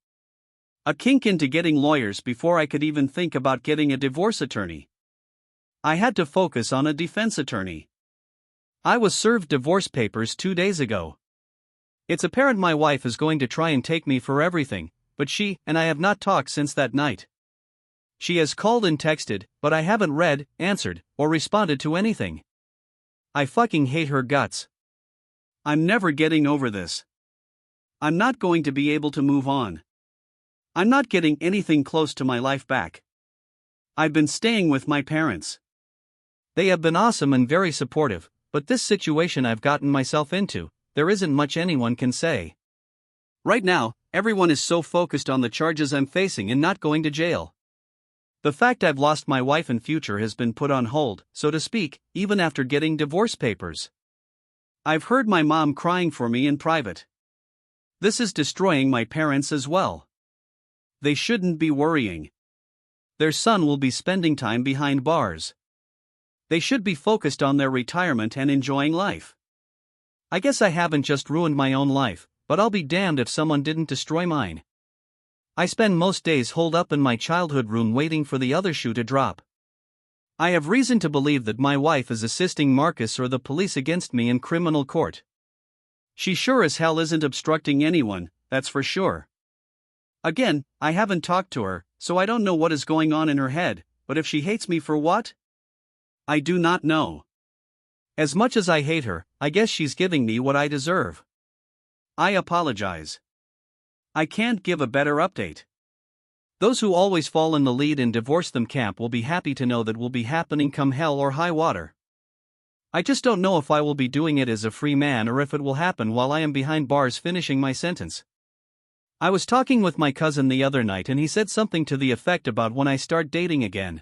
[SPEAKER 1] A kink into getting lawyers before I could even think about getting a divorce attorney. I had to focus on a defense attorney. I was served divorce papers 2 days ago. It's apparent my wife is going to try and take me for everything, but she and I have not talked since that night. She has called and texted, but I haven't read, answered, or responded to anything. I fucking hate her guts. I'm never getting over this. I'm not going to be able to move on. I'm not getting anything close to my life back. I've been staying with my parents. They have been awesome and very supportive, but this situation I've gotten myself into, there isn't much anyone can say. Right now, everyone is so focused on the charges I'm facing and not going to jail. The fact I've lost my wife and future has been put on hold, so to speak, even after getting divorce papers. I've heard my mom crying for me in private. This is destroying my parents as well. They shouldn't be worrying. Their son will be spending time behind bars. They should be focused on their retirement and enjoying life. I guess I haven't just ruined my own life, but I'll be damned if someone didn't destroy mine. I spend most days holed up in my childhood room waiting for the other shoe to drop. I have reason to believe that my wife is assisting Marcus or the police against me in criminal court. She sure as hell isn't obstructing anyone, that's for sure. Again, I haven't talked to her, so I don't know what is going on in her head, but if she hates me for what? I do not know. As much as I hate her, I guess she's giving me what I deserve. I apologize. I can't give a better update. Those who always fall in the lead in divorce them camp will be happy to know that will be happening come hell or high water. I just don't know if I will be doing it as a free man or if it will happen while I am behind bars finishing my sentence. I was talking with my cousin the other night and he said something to the effect about when I start dating again.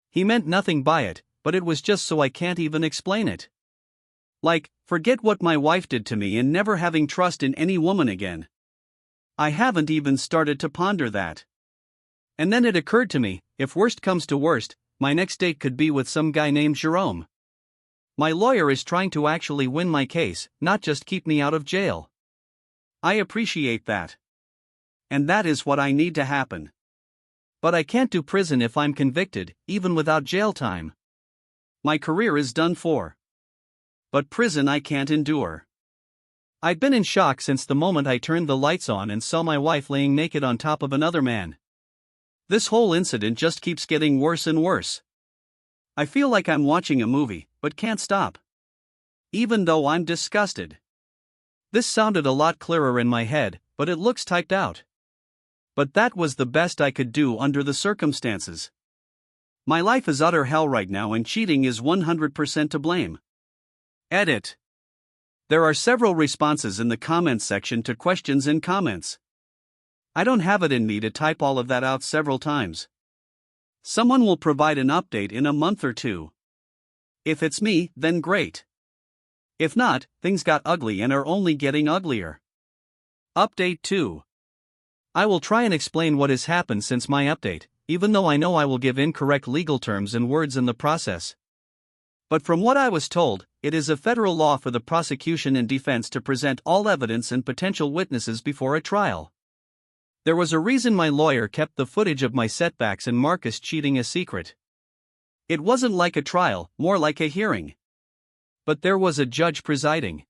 [SPEAKER 1] He meant nothing by it, but it was just so I can't even explain it. Like, forget what my wife did to me and never having trust in any woman again. I haven't even started to ponder that. And then it occurred to me, if worst comes to worst, my next date could be with some guy named Jerome. My lawyer is trying to actually win my case, not just keep me out of jail. I appreciate that. And that is what I need to happen. But I can't do prison if I'm convicted, even without jail time. My career is done for. But prison I can't endure. I've been in shock since the moment I turned the lights on and saw my wife laying naked on top of another man. This whole incident just keeps getting worse and worse. I feel like I'm watching a movie, but can't stop. Even though I'm disgusted. This sounded a lot clearer in my head, but it looks typed out. But that was the best I could do under the circumstances. My life is utter hell right now and cheating is 100% to blame. Edit. There are several responses in the comments section to questions and comments. I don't have it in me to type all of that out several times. Someone will provide an update in a month or two. If it's me, then great. If not, things got ugly and are only getting uglier. Update 2. I will try and explain what has happened since my update, even though I know I will give incorrect legal terms and words in the process. But from what I was told, it is a federal law for the prosecution and defense to present all evidence and potential witnesses before a trial. There was a reason my lawyer kept the footage of my setbacks and Marcus cheating a secret. It wasn't like a trial, more like a hearing. But there was a judge presiding.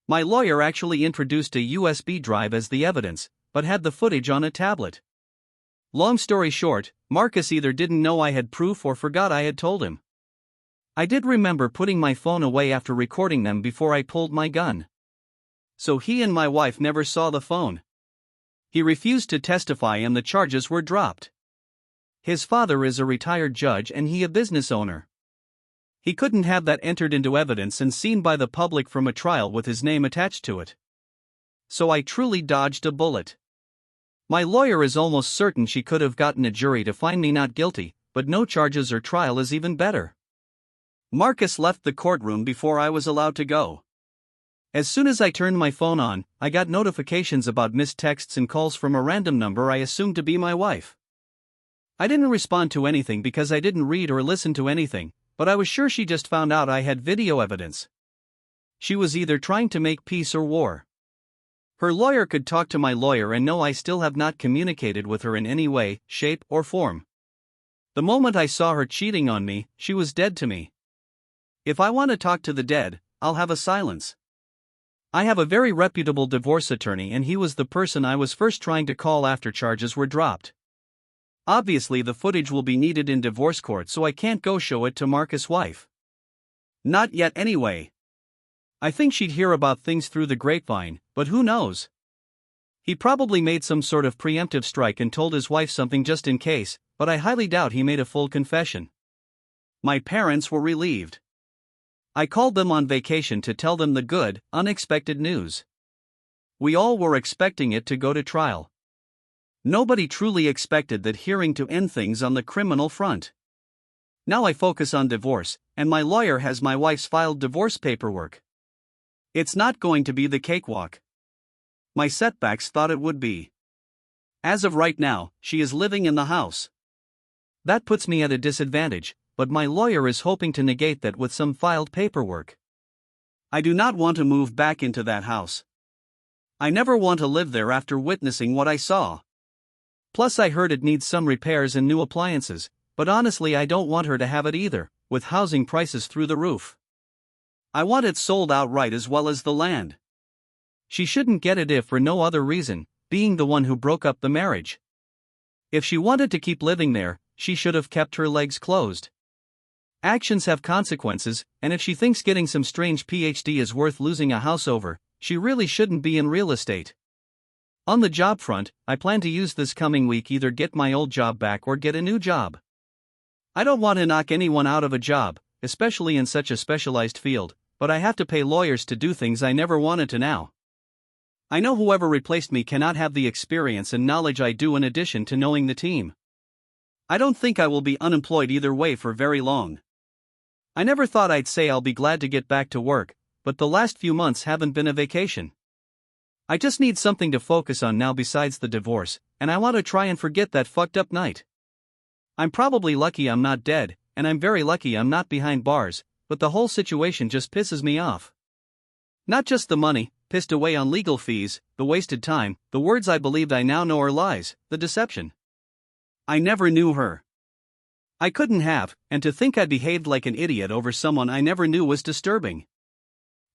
[SPEAKER 1] My lawyer actually introduced a USB drive as the evidence, but had the footage on a tablet. Long story short, Marcus either didn't know I had proof or forgot I had told him. I did remember putting my phone away after recording them before I pulled my gun. So he and my wife never saw the phone. He refused to testify and the charges were dropped. His father is a retired judge and he a business owner. He couldn't have that entered into evidence and seen by the public from a trial with his name attached to it. So I truly dodged a bullet. My lawyer is almost certain she could have gotten a jury to find me not guilty, but no charges or trial is even better. Marcus left the courtroom before I was allowed to go. As soon as I turned my phone on, I got notifications about missed texts and calls from a random number I assumed to be my wife. I didn't respond to anything because I didn't read or listen to anything, but I was sure she just found out I had video evidence. She was either trying to make peace or war. Her lawyer could talk to my lawyer and know I still have not communicated with her in any way, shape, or form. The moment I saw her cheating on me, she was dead to me. If I want to talk to the dead, I'll have a silence. I have a very reputable divorce attorney and he was the person I was first trying to call after charges were dropped. Obviously the footage will be needed in divorce court so I can't go show it to Marcus' wife. Not yet anyway. I think she'd hear about things through the grapevine, but who knows? He probably made some sort of preemptive strike and told his wife something just in case, but I highly doubt he made a full confession. My parents were relieved. I called them on vacation to tell them the good, unexpected news. We all were expecting it to go to trial. Nobody truly expected that hearing to end things on the criminal front. Now I focus on divorce, and my lawyer has my wife's filed divorce paperwork. It's not going to be the cakewalk my setbacks thought it would be. As of right now, she is living in the house. That puts me at a disadvantage, but my lawyer is hoping to negate that with some filed paperwork. I do not want to move back into that house. I never want to live there after witnessing what I saw. Plus, I heard it needs some repairs and new appliances, but honestly, I don't want her to have it either, with housing prices through the roof. I want it sold outright as well as the land. She shouldn't get it if for no other reason, being the one who broke up the marriage. If she wanted to keep living there, she should have kept her legs closed. Actions have consequences, and if she thinks getting some strange PhD is worth losing a house over, she really shouldn't be in real estate. On the job front, I plan to use this coming week either get my old job back or get a new job. I don't want to knock anyone out of a job, especially in such a specialized field, but I have to pay lawyers to do things I never wanted to now. I know whoever replaced me cannot have the experience and knowledge I do in addition to knowing the team. I don't think I will be unemployed either way for very long. I never thought I'd say I'll be glad to get back to work, but the last few months haven't been a vacation. I just need something to focus on now besides the divorce, and I want to try and forget that fucked up night. I'm probably lucky I'm not dead, and I'm very lucky I'm not behind bars, but the whole situation just pisses me off. Not just the money, pissed away on legal fees, the wasted time, the words I believed I now know are lies, the deception. I never knew her. I couldn't have, and to think I behaved like an idiot over someone I never knew was disturbing.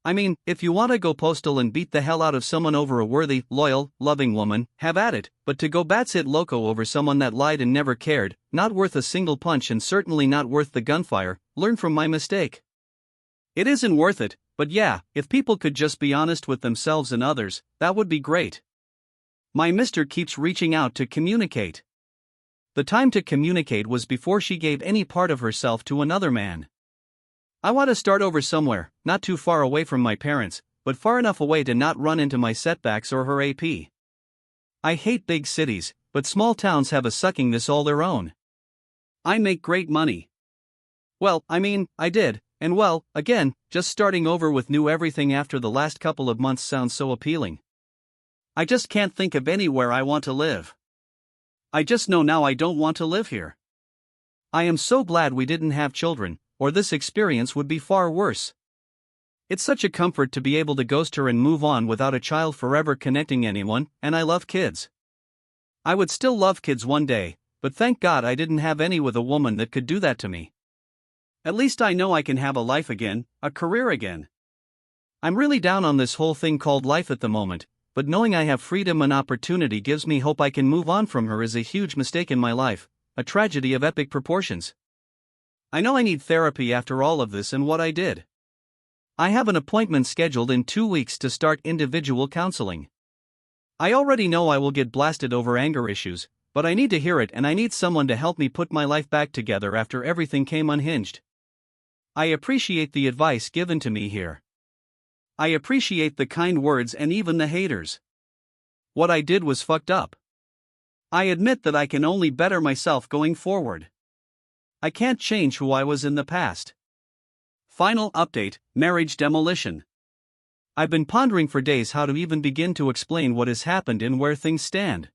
[SPEAKER 1] I mean, if you want to go postal and beat the hell out of someone over a worthy, loyal, loving woman, have at it, but to go batshit loco over someone that lied and never cared, not worth a single punch and certainly not worth the gunfire, learn from my mistake. It isn't worth it, but yeah, if people could just be honest with themselves and others, that would be great. My mister keeps reaching out to communicate. The time to communicate was before she gave any part of herself to another man. I want to start over somewhere, not too far away from my parents, but far enough away to not run into my setbacks or her AP. I hate big cities, but small towns have a suckingness all their own. I make great money. Well, I did, and well, again, just starting over with new everything after the last couple of months sounds so appealing. I just can't think of anywhere I want to live. I just know now I don't want to live here. I am so glad we didn't have children, or this experience would be far worse. It's such a comfort to be able to ghost her and move on without a child forever connecting anyone, and I love kids. I would still love kids one day, but thank God I didn't have any with a woman that could do that to me. At least I know I can have a life again, a career again. I'm really down on this whole thing called life at the moment, but knowing I have freedom and opportunity gives me hope I can move on from her is a huge mistake in my life, a tragedy of epic proportions. I know I need therapy after all of this and what I did. I have an appointment scheduled in 2 weeks to start individual counseling. I already know I will get blasted over anger issues, but I need to hear it and I need someone to help me put my life back together after everything came unhinged. I appreciate the advice given to me here. I appreciate the kind words and even the haters. What I did was fucked up. I admit that I can only better myself going forward. I can't change who I was in the past. Final update, marriage demolition. I've been pondering for days how to even begin to explain what has happened and where things stand.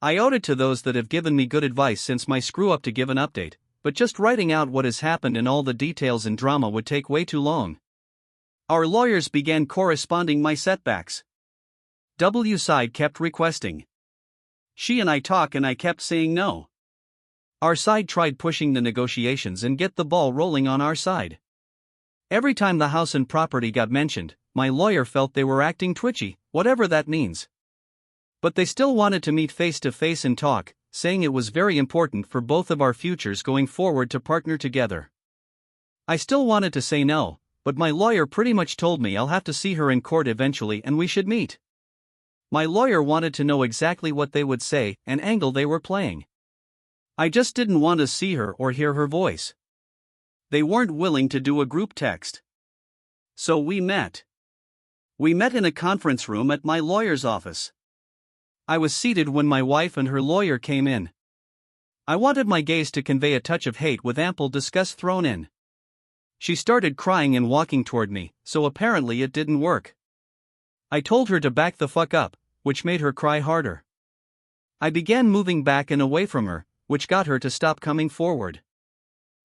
[SPEAKER 1] I owed it to those that have given me good advice since my screw-up to give an update, but just writing out what has happened and all the details and drama would take way too long. Our lawyers began corresponding my setbacks. W side kept requesting. She and I talk and I kept saying no. Our side tried pushing the negotiations and get the ball rolling on our side. Every time the house and property got mentioned, my lawyer felt they were acting twitchy, whatever that means. But they still wanted to meet face to face and talk, saying it was very important for both of our futures going forward to partner together. I still wanted to say no, but my lawyer pretty much told me I'll have to see her in court eventually and we should meet. My lawyer wanted to know exactly what they would say and angle they were playing. I just didn't want to see her or hear her voice. They weren't willing to do a group text. So we met. We met in a conference room at my lawyer's office. I was seated when my wife and her lawyer came in. I wanted my gaze to convey a touch of hate with ample disgust thrown in. She started crying and walking toward me, so apparently it didn't work. I told her to back the fuck up, which made her cry harder. I began moving back and away from her, which got her to stop coming forward.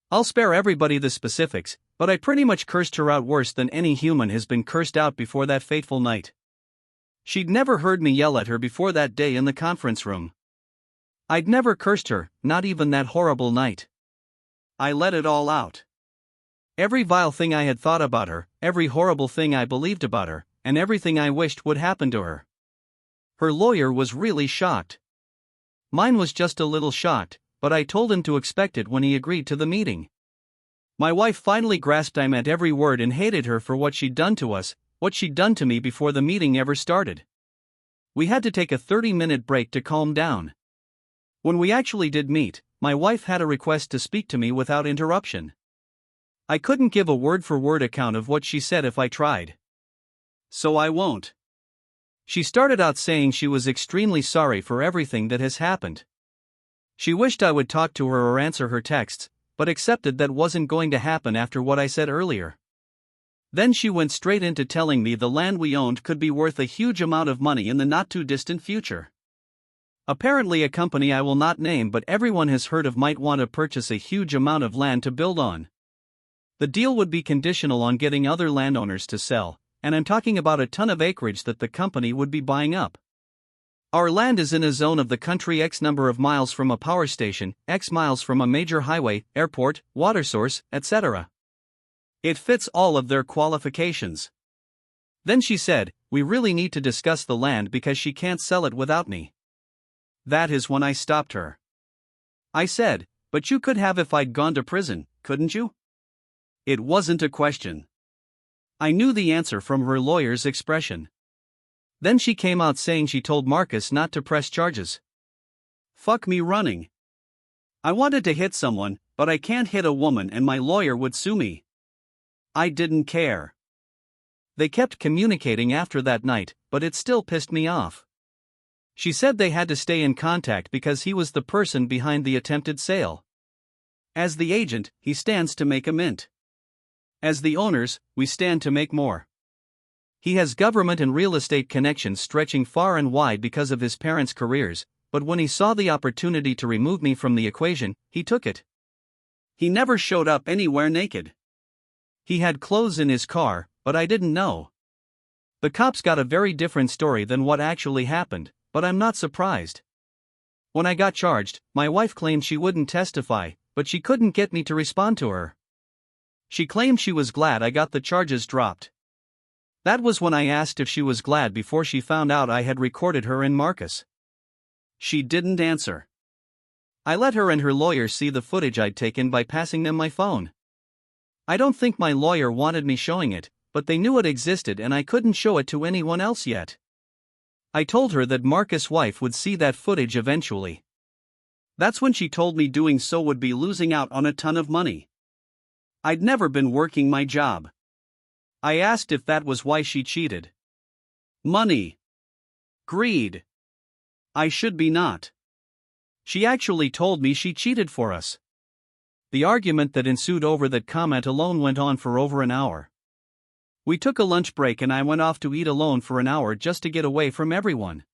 [SPEAKER 1] I'll spare everybody the specifics, but I pretty much cursed her out worse than any human has been cursed out before that fateful night. She'd never heard me yell at her before that day in the conference room. I'd never cursed her, not even that horrible night. I let it all out. Every vile thing I had thought about her, every horrible thing I believed about her, and everything I wished would happen to her. Her lawyer was really shocked. Mine was just a little shocked, but I told him to expect it when he agreed to the meeting. My wife finally grasped I meant every word and hated her for what she'd done to us, what she'd done to me before the meeting ever started. We had to take a 30-minute break to calm down. When we actually did meet, my wife had a request to speak to me without interruption. I couldn't give a word-for-word account of what she said if I tried. So I won't. She started out saying she was extremely sorry for everything that has happened. She wished I would talk to her or answer her texts, but accepted that wasn't going to happen after what I said earlier. Then she went straight into telling me the land we owned could be worth a huge amount of money in the not-too-distant future. Apparently a company I will not name but everyone has heard of might want to purchase a huge amount of land to build on. The deal would be conditional on getting other landowners to sell, and I'm talking about a ton of acreage that the company would be buying up. Our land is in a zone of the country X number of miles from a power station, X miles from a major highway, airport, water source, etc. It fits all of their qualifications. Then she said, we really need to discuss the land because she can't sell it without me. That is when I stopped her. I said, but you could have if I'd gone to prison, couldn't you? It wasn't a question. I knew the answer from her lawyer's expression. Then she came out saying she told Marcus not to press charges. Fuck me running. I wanted to hit someone, but I can't hit a woman and my lawyer would sue me. I didn't care. They kept communicating after that night, but it still pissed me off. She said they had to stay in contact because he was the person behind the attempted sale. As the agent, he stands to make a mint. As the owners, we stand to make more. He has government and real estate connections stretching far and wide because of his parents' careers, but when he saw the opportunity to remove me from the equation, he took it. He never showed up anywhere naked. He had clothes in his car, but I didn't know. The cops got a very different story than what actually happened, but I'm not surprised. When I got charged, my wife claimed she wouldn't testify, but she couldn't get me to respond to her. She claimed she was glad I got the charges dropped. That was when I asked if she was glad before she found out I had recorded her and Marcus. She didn't answer. I let her and her lawyer see the footage I'd taken by passing them my phone. I don't think my lawyer wanted me showing it, but they knew it existed and I couldn't show it to anyone else yet. I told her that Marcus' wife would see that footage eventually. That's when she told me doing so would be losing out on a ton of money. I'd never been working my job. I asked if that was why she cheated. Money. Greed. I should be not. She actually told me she cheated for us. The argument that ensued over that comment alone went on for over an hour. We took a lunch break and I went off to eat alone for an hour just to get away from everyone.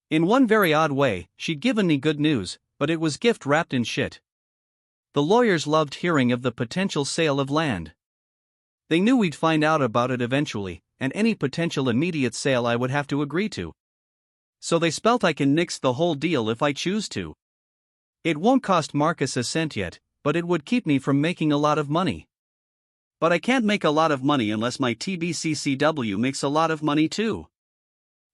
[SPEAKER 1] In one very odd way, she'd given me good news, but it was gift wrapped in shit. The lawyers loved hearing of the potential sale of land. They knew we'd find out about it eventually, and any potential immediate sale I would have to agree to. So they spelt I can nix the whole deal if I choose to. It won't cost Marcus a cent yet, but it would keep me from making a lot of money. But I can't make a lot of money unless my TBCCW makes a lot of money too.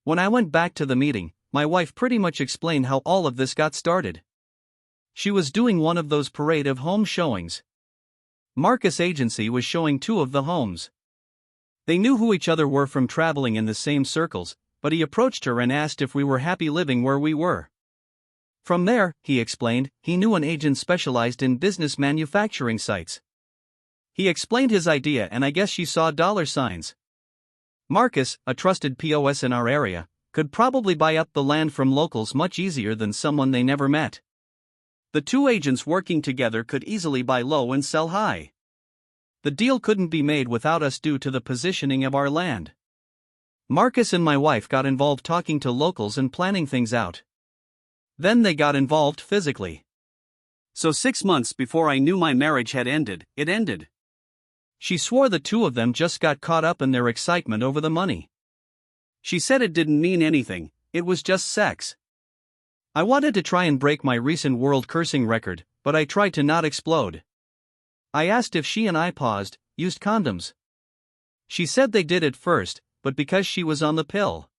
[SPEAKER 1] When I went back to the meeting, my wife pretty much explained how all of this got started. She was doing one of those parade of home showings. Marcus' agency was showing 2 of the homes. They knew who each other were from traveling in the same circles, but he approached her and asked if we were happy living where we were. From there, he explained, he knew an agent specialized in business manufacturing sites. He explained his idea and I guess she saw dollar signs. Marcus, a trusted POS in our area, could probably buy up the land from locals much easier than someone they never met. The two agents working together could easily buy low and sell high. The deal couldn't be made without us due to the positioning of our land. Marcus and my wife got involved talking to locals and planning things out. Then they got involved physically. So 6 months before I knew my marriage had ended, it ended. She swore the two of them just got caught up in their excitement over the money. She said it didn't mean anything, it was just sex. I wanted to try and break my recent world cursing record, but I tried to not explode. I asked if she and I used condoms. She said they did at first, but because she was on the pill.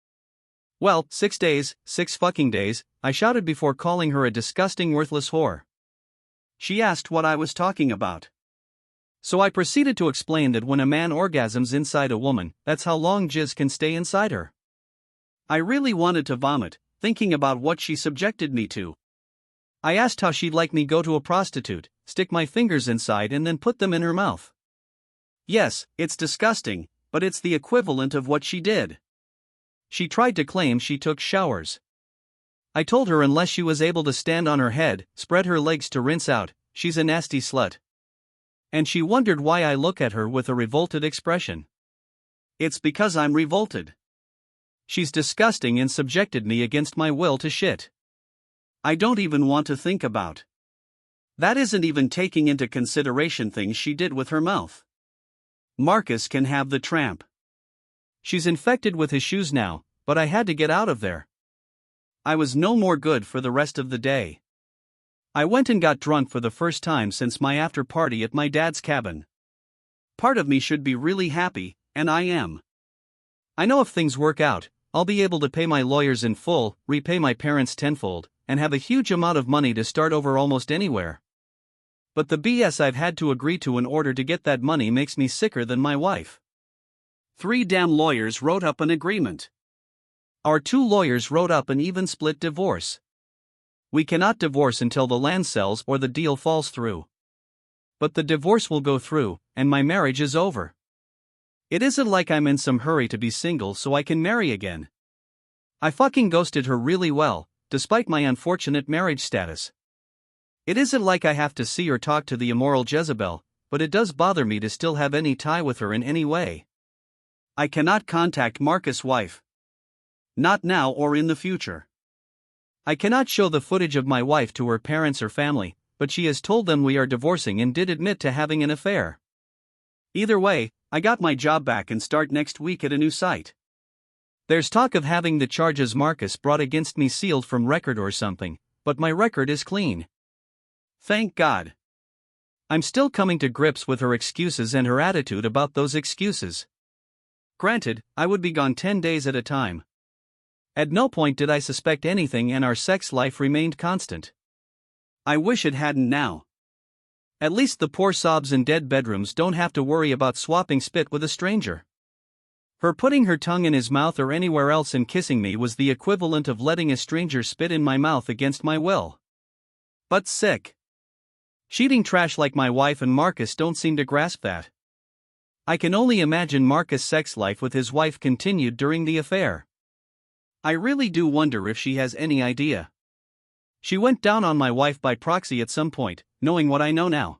[SPEAKER 1] Well, 6 days, 6 fucking days, I shouted before calling her a disgusting worthless whore. She asked what I was talking about. So I proceeded to explain that when a man orgasms inside a woman, that's how long jizz can stay inside her. I really wanted to vomit, thinking about what she subjected me to. I asked how she'd like me go to a prostitute, stick my fingers inside and then put them in her mouth. Yes, it's disgusting, but it's the equivalent of what she did. She tried to claim she took showers. I told her unless she was able to stand on her head, spread her legs to rinse out, she's a nasty slut. And she wondered why I look at her with a revolted expression. It's because I'm revolted. She's disgusting and subjected me against my will to shit. I don't even want to think about. That isn't even taking into consideration things she did with her mouth. Marcus can have the tramp. She's infected with his shoes now, but I had to get out of there. I was no more good for the rest of the day. I went and got drunk for the first time since my after party at my dad's cabin. Part of me should be really happy, and I am. I know if things work out, I'll be able to pay my lawyers in full, repay my parents tenfold, and have a huge amount of money to start over almost anywhere. But the BS I've had to agree to in order to get that money makes me sicker than my wife. 3 damn lawyers wrote up an agreement. Our 2 lawyers wrote up an even split divorce. We cannot divorce until the land sells or the deal falls through. But the divorce will go through, and my marriage is over. It isn't like I'm in some hurry to be single so I can marry again. I fucking ghosted her really well, despite my unfortunate marriage status. It isn't like I have to see or talk to the immoral Jezebel, but it does bother me to still have any tie with her in any way. I cannot contact Marcus' wife. Not now or in the future. I cannot show the footage of my wife to her parents or family, but she has told them we are divorcing and did admit to having an affair. Either way, I got my job back and start next week at a new site. There's talk of having the charges Marcus brought against me sealed from record or something, but my record is clean. Thank God. I'm still coming to grips with her excuses and her attitude about those excuses. Granted, I would be gone 10 days at a time. At no point did I suspect anything and our sex life remained constant. I wish it hadn't now. At least the poor sobs in dead bedrooms don't have to worry about swapping spit with a stranger. Her putting her tongue in his mouth or anywhere else and kissing me was the equivalent of letting a stranger spit in my mouth against my will. But sick. Cheating trash like my wife and Marcus don't seem to grasp that. I can only imagine Marcus' sex life with his wife continued during the affair. I really do wonder if she has any idea. She went down on my wife by proxy at some point, knowing what I know now.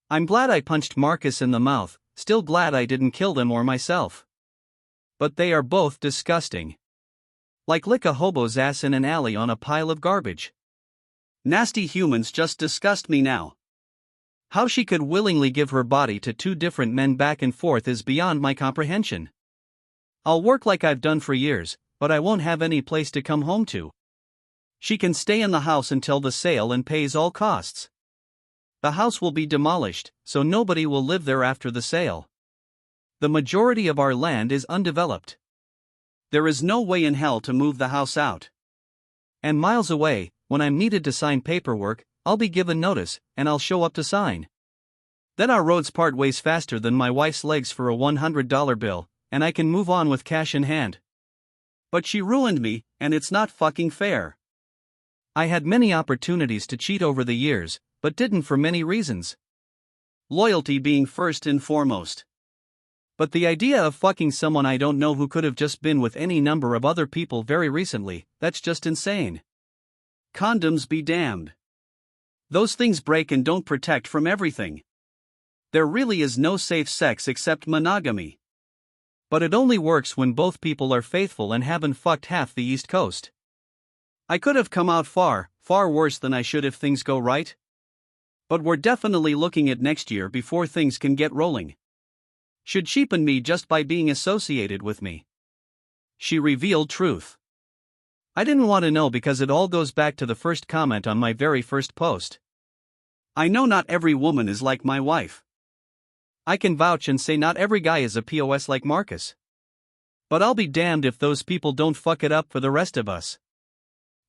[SPEAKER 1] I'm glad I punched Marcus in the mouth, still glad I didn't kill them or myself. But they are both disgusting. Like lick a hobo's ass in an alley on a pile of garbage. Nasty humans just disgust me now. How she could willingly give her body to 2 different men back and forth is beyond my comprehension. I'll work like I've done for years, but I won't have any place to come home to. She can stay in the house until the sale and pays all costs. The house will be demolished, so nobody will live there after the sale. The majority of our land is undeveloped. There is no way in hell to move the house out. And miles away, when I'm needed to sign paperwork, I'll be given notice, and I'll show up to sign. Then our roads part ways faster than my wife's legs for a $100 bill, and I can move on with cash in hand. But she ruined me, and it's not fucking fair. I had many opportunities to cheat over the years, but didn't for many reasons. Loyalty being first and foremost. But the idea of fucking someone I don't know who could have just been with any number of other people very recently, that's just insane. Condoms be damned. Those things break and don't protect from everything. There really is no safe sex except monogamy. But it only works when both people are faithful and haven't fucked half the East Coast. I could have come out far, far worse than I should if things go right. But we're definitely looking at next year before things can get rolling. Should cheapen me just by being associated with me. She revealed truth. I didn't want to know because it all goes back to the first comment on my very first post. I know not every woman is like my wife. I can vouch and say not every guy is a POS like Marcus. But I'll be damned if those people don't fuck it up for the rest of us.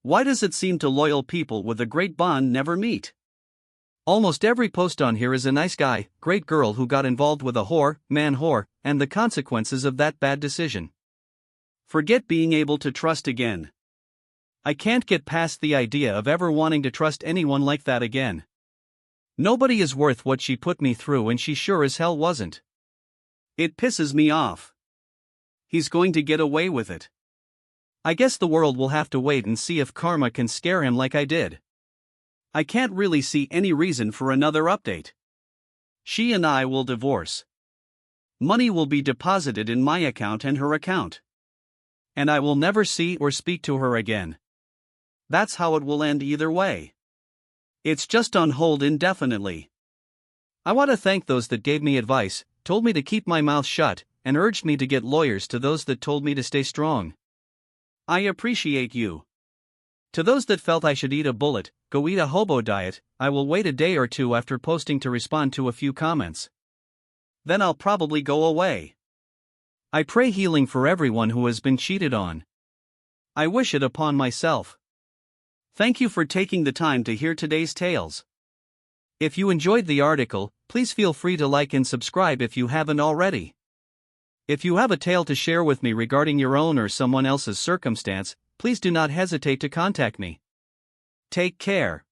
[SPEAKER 1] Why does it seem to loyal people with a great bond never meet? Almost every post on here is a nice guy, great girl who got involved with a whore, man whore, and the consequences of that bad decision. Forget being able to trust again. I can't get past the idea of ever wanting to trust anyone like that again. Nobody is worth what she put me through, and she sure as hell wasn't. It pisses me off. He's going to get away with it. I guess the world will have to wait and see if karma can scare him like I did. I can't really see any reason for another update. She and I will divorce. Money will be deposited in my account and her account. And I will never see or speak to her again. That's how it will end either way. It's just on hold indefinitely. I want to thank those that gave me advice, told me to keep my mouth shut, and urged me to get lawyers, to those that told me to stay strong. I appreciate you. To those that felt I should eat a bullet, go eat a hobo diet, I will wait a day or two after posting to respond to a few comments. Then I'll probably go away. I pray healing for everyone who has been cheated on. I wish it upon myself. Thank you for taking the time to hear today's tales. If you enjoyed the article, please feel free to like and subscribe if you haven't already. If you have a tale to share with me regarding your own or someone else's circumstance, please do not hesitate to contact me. Take care.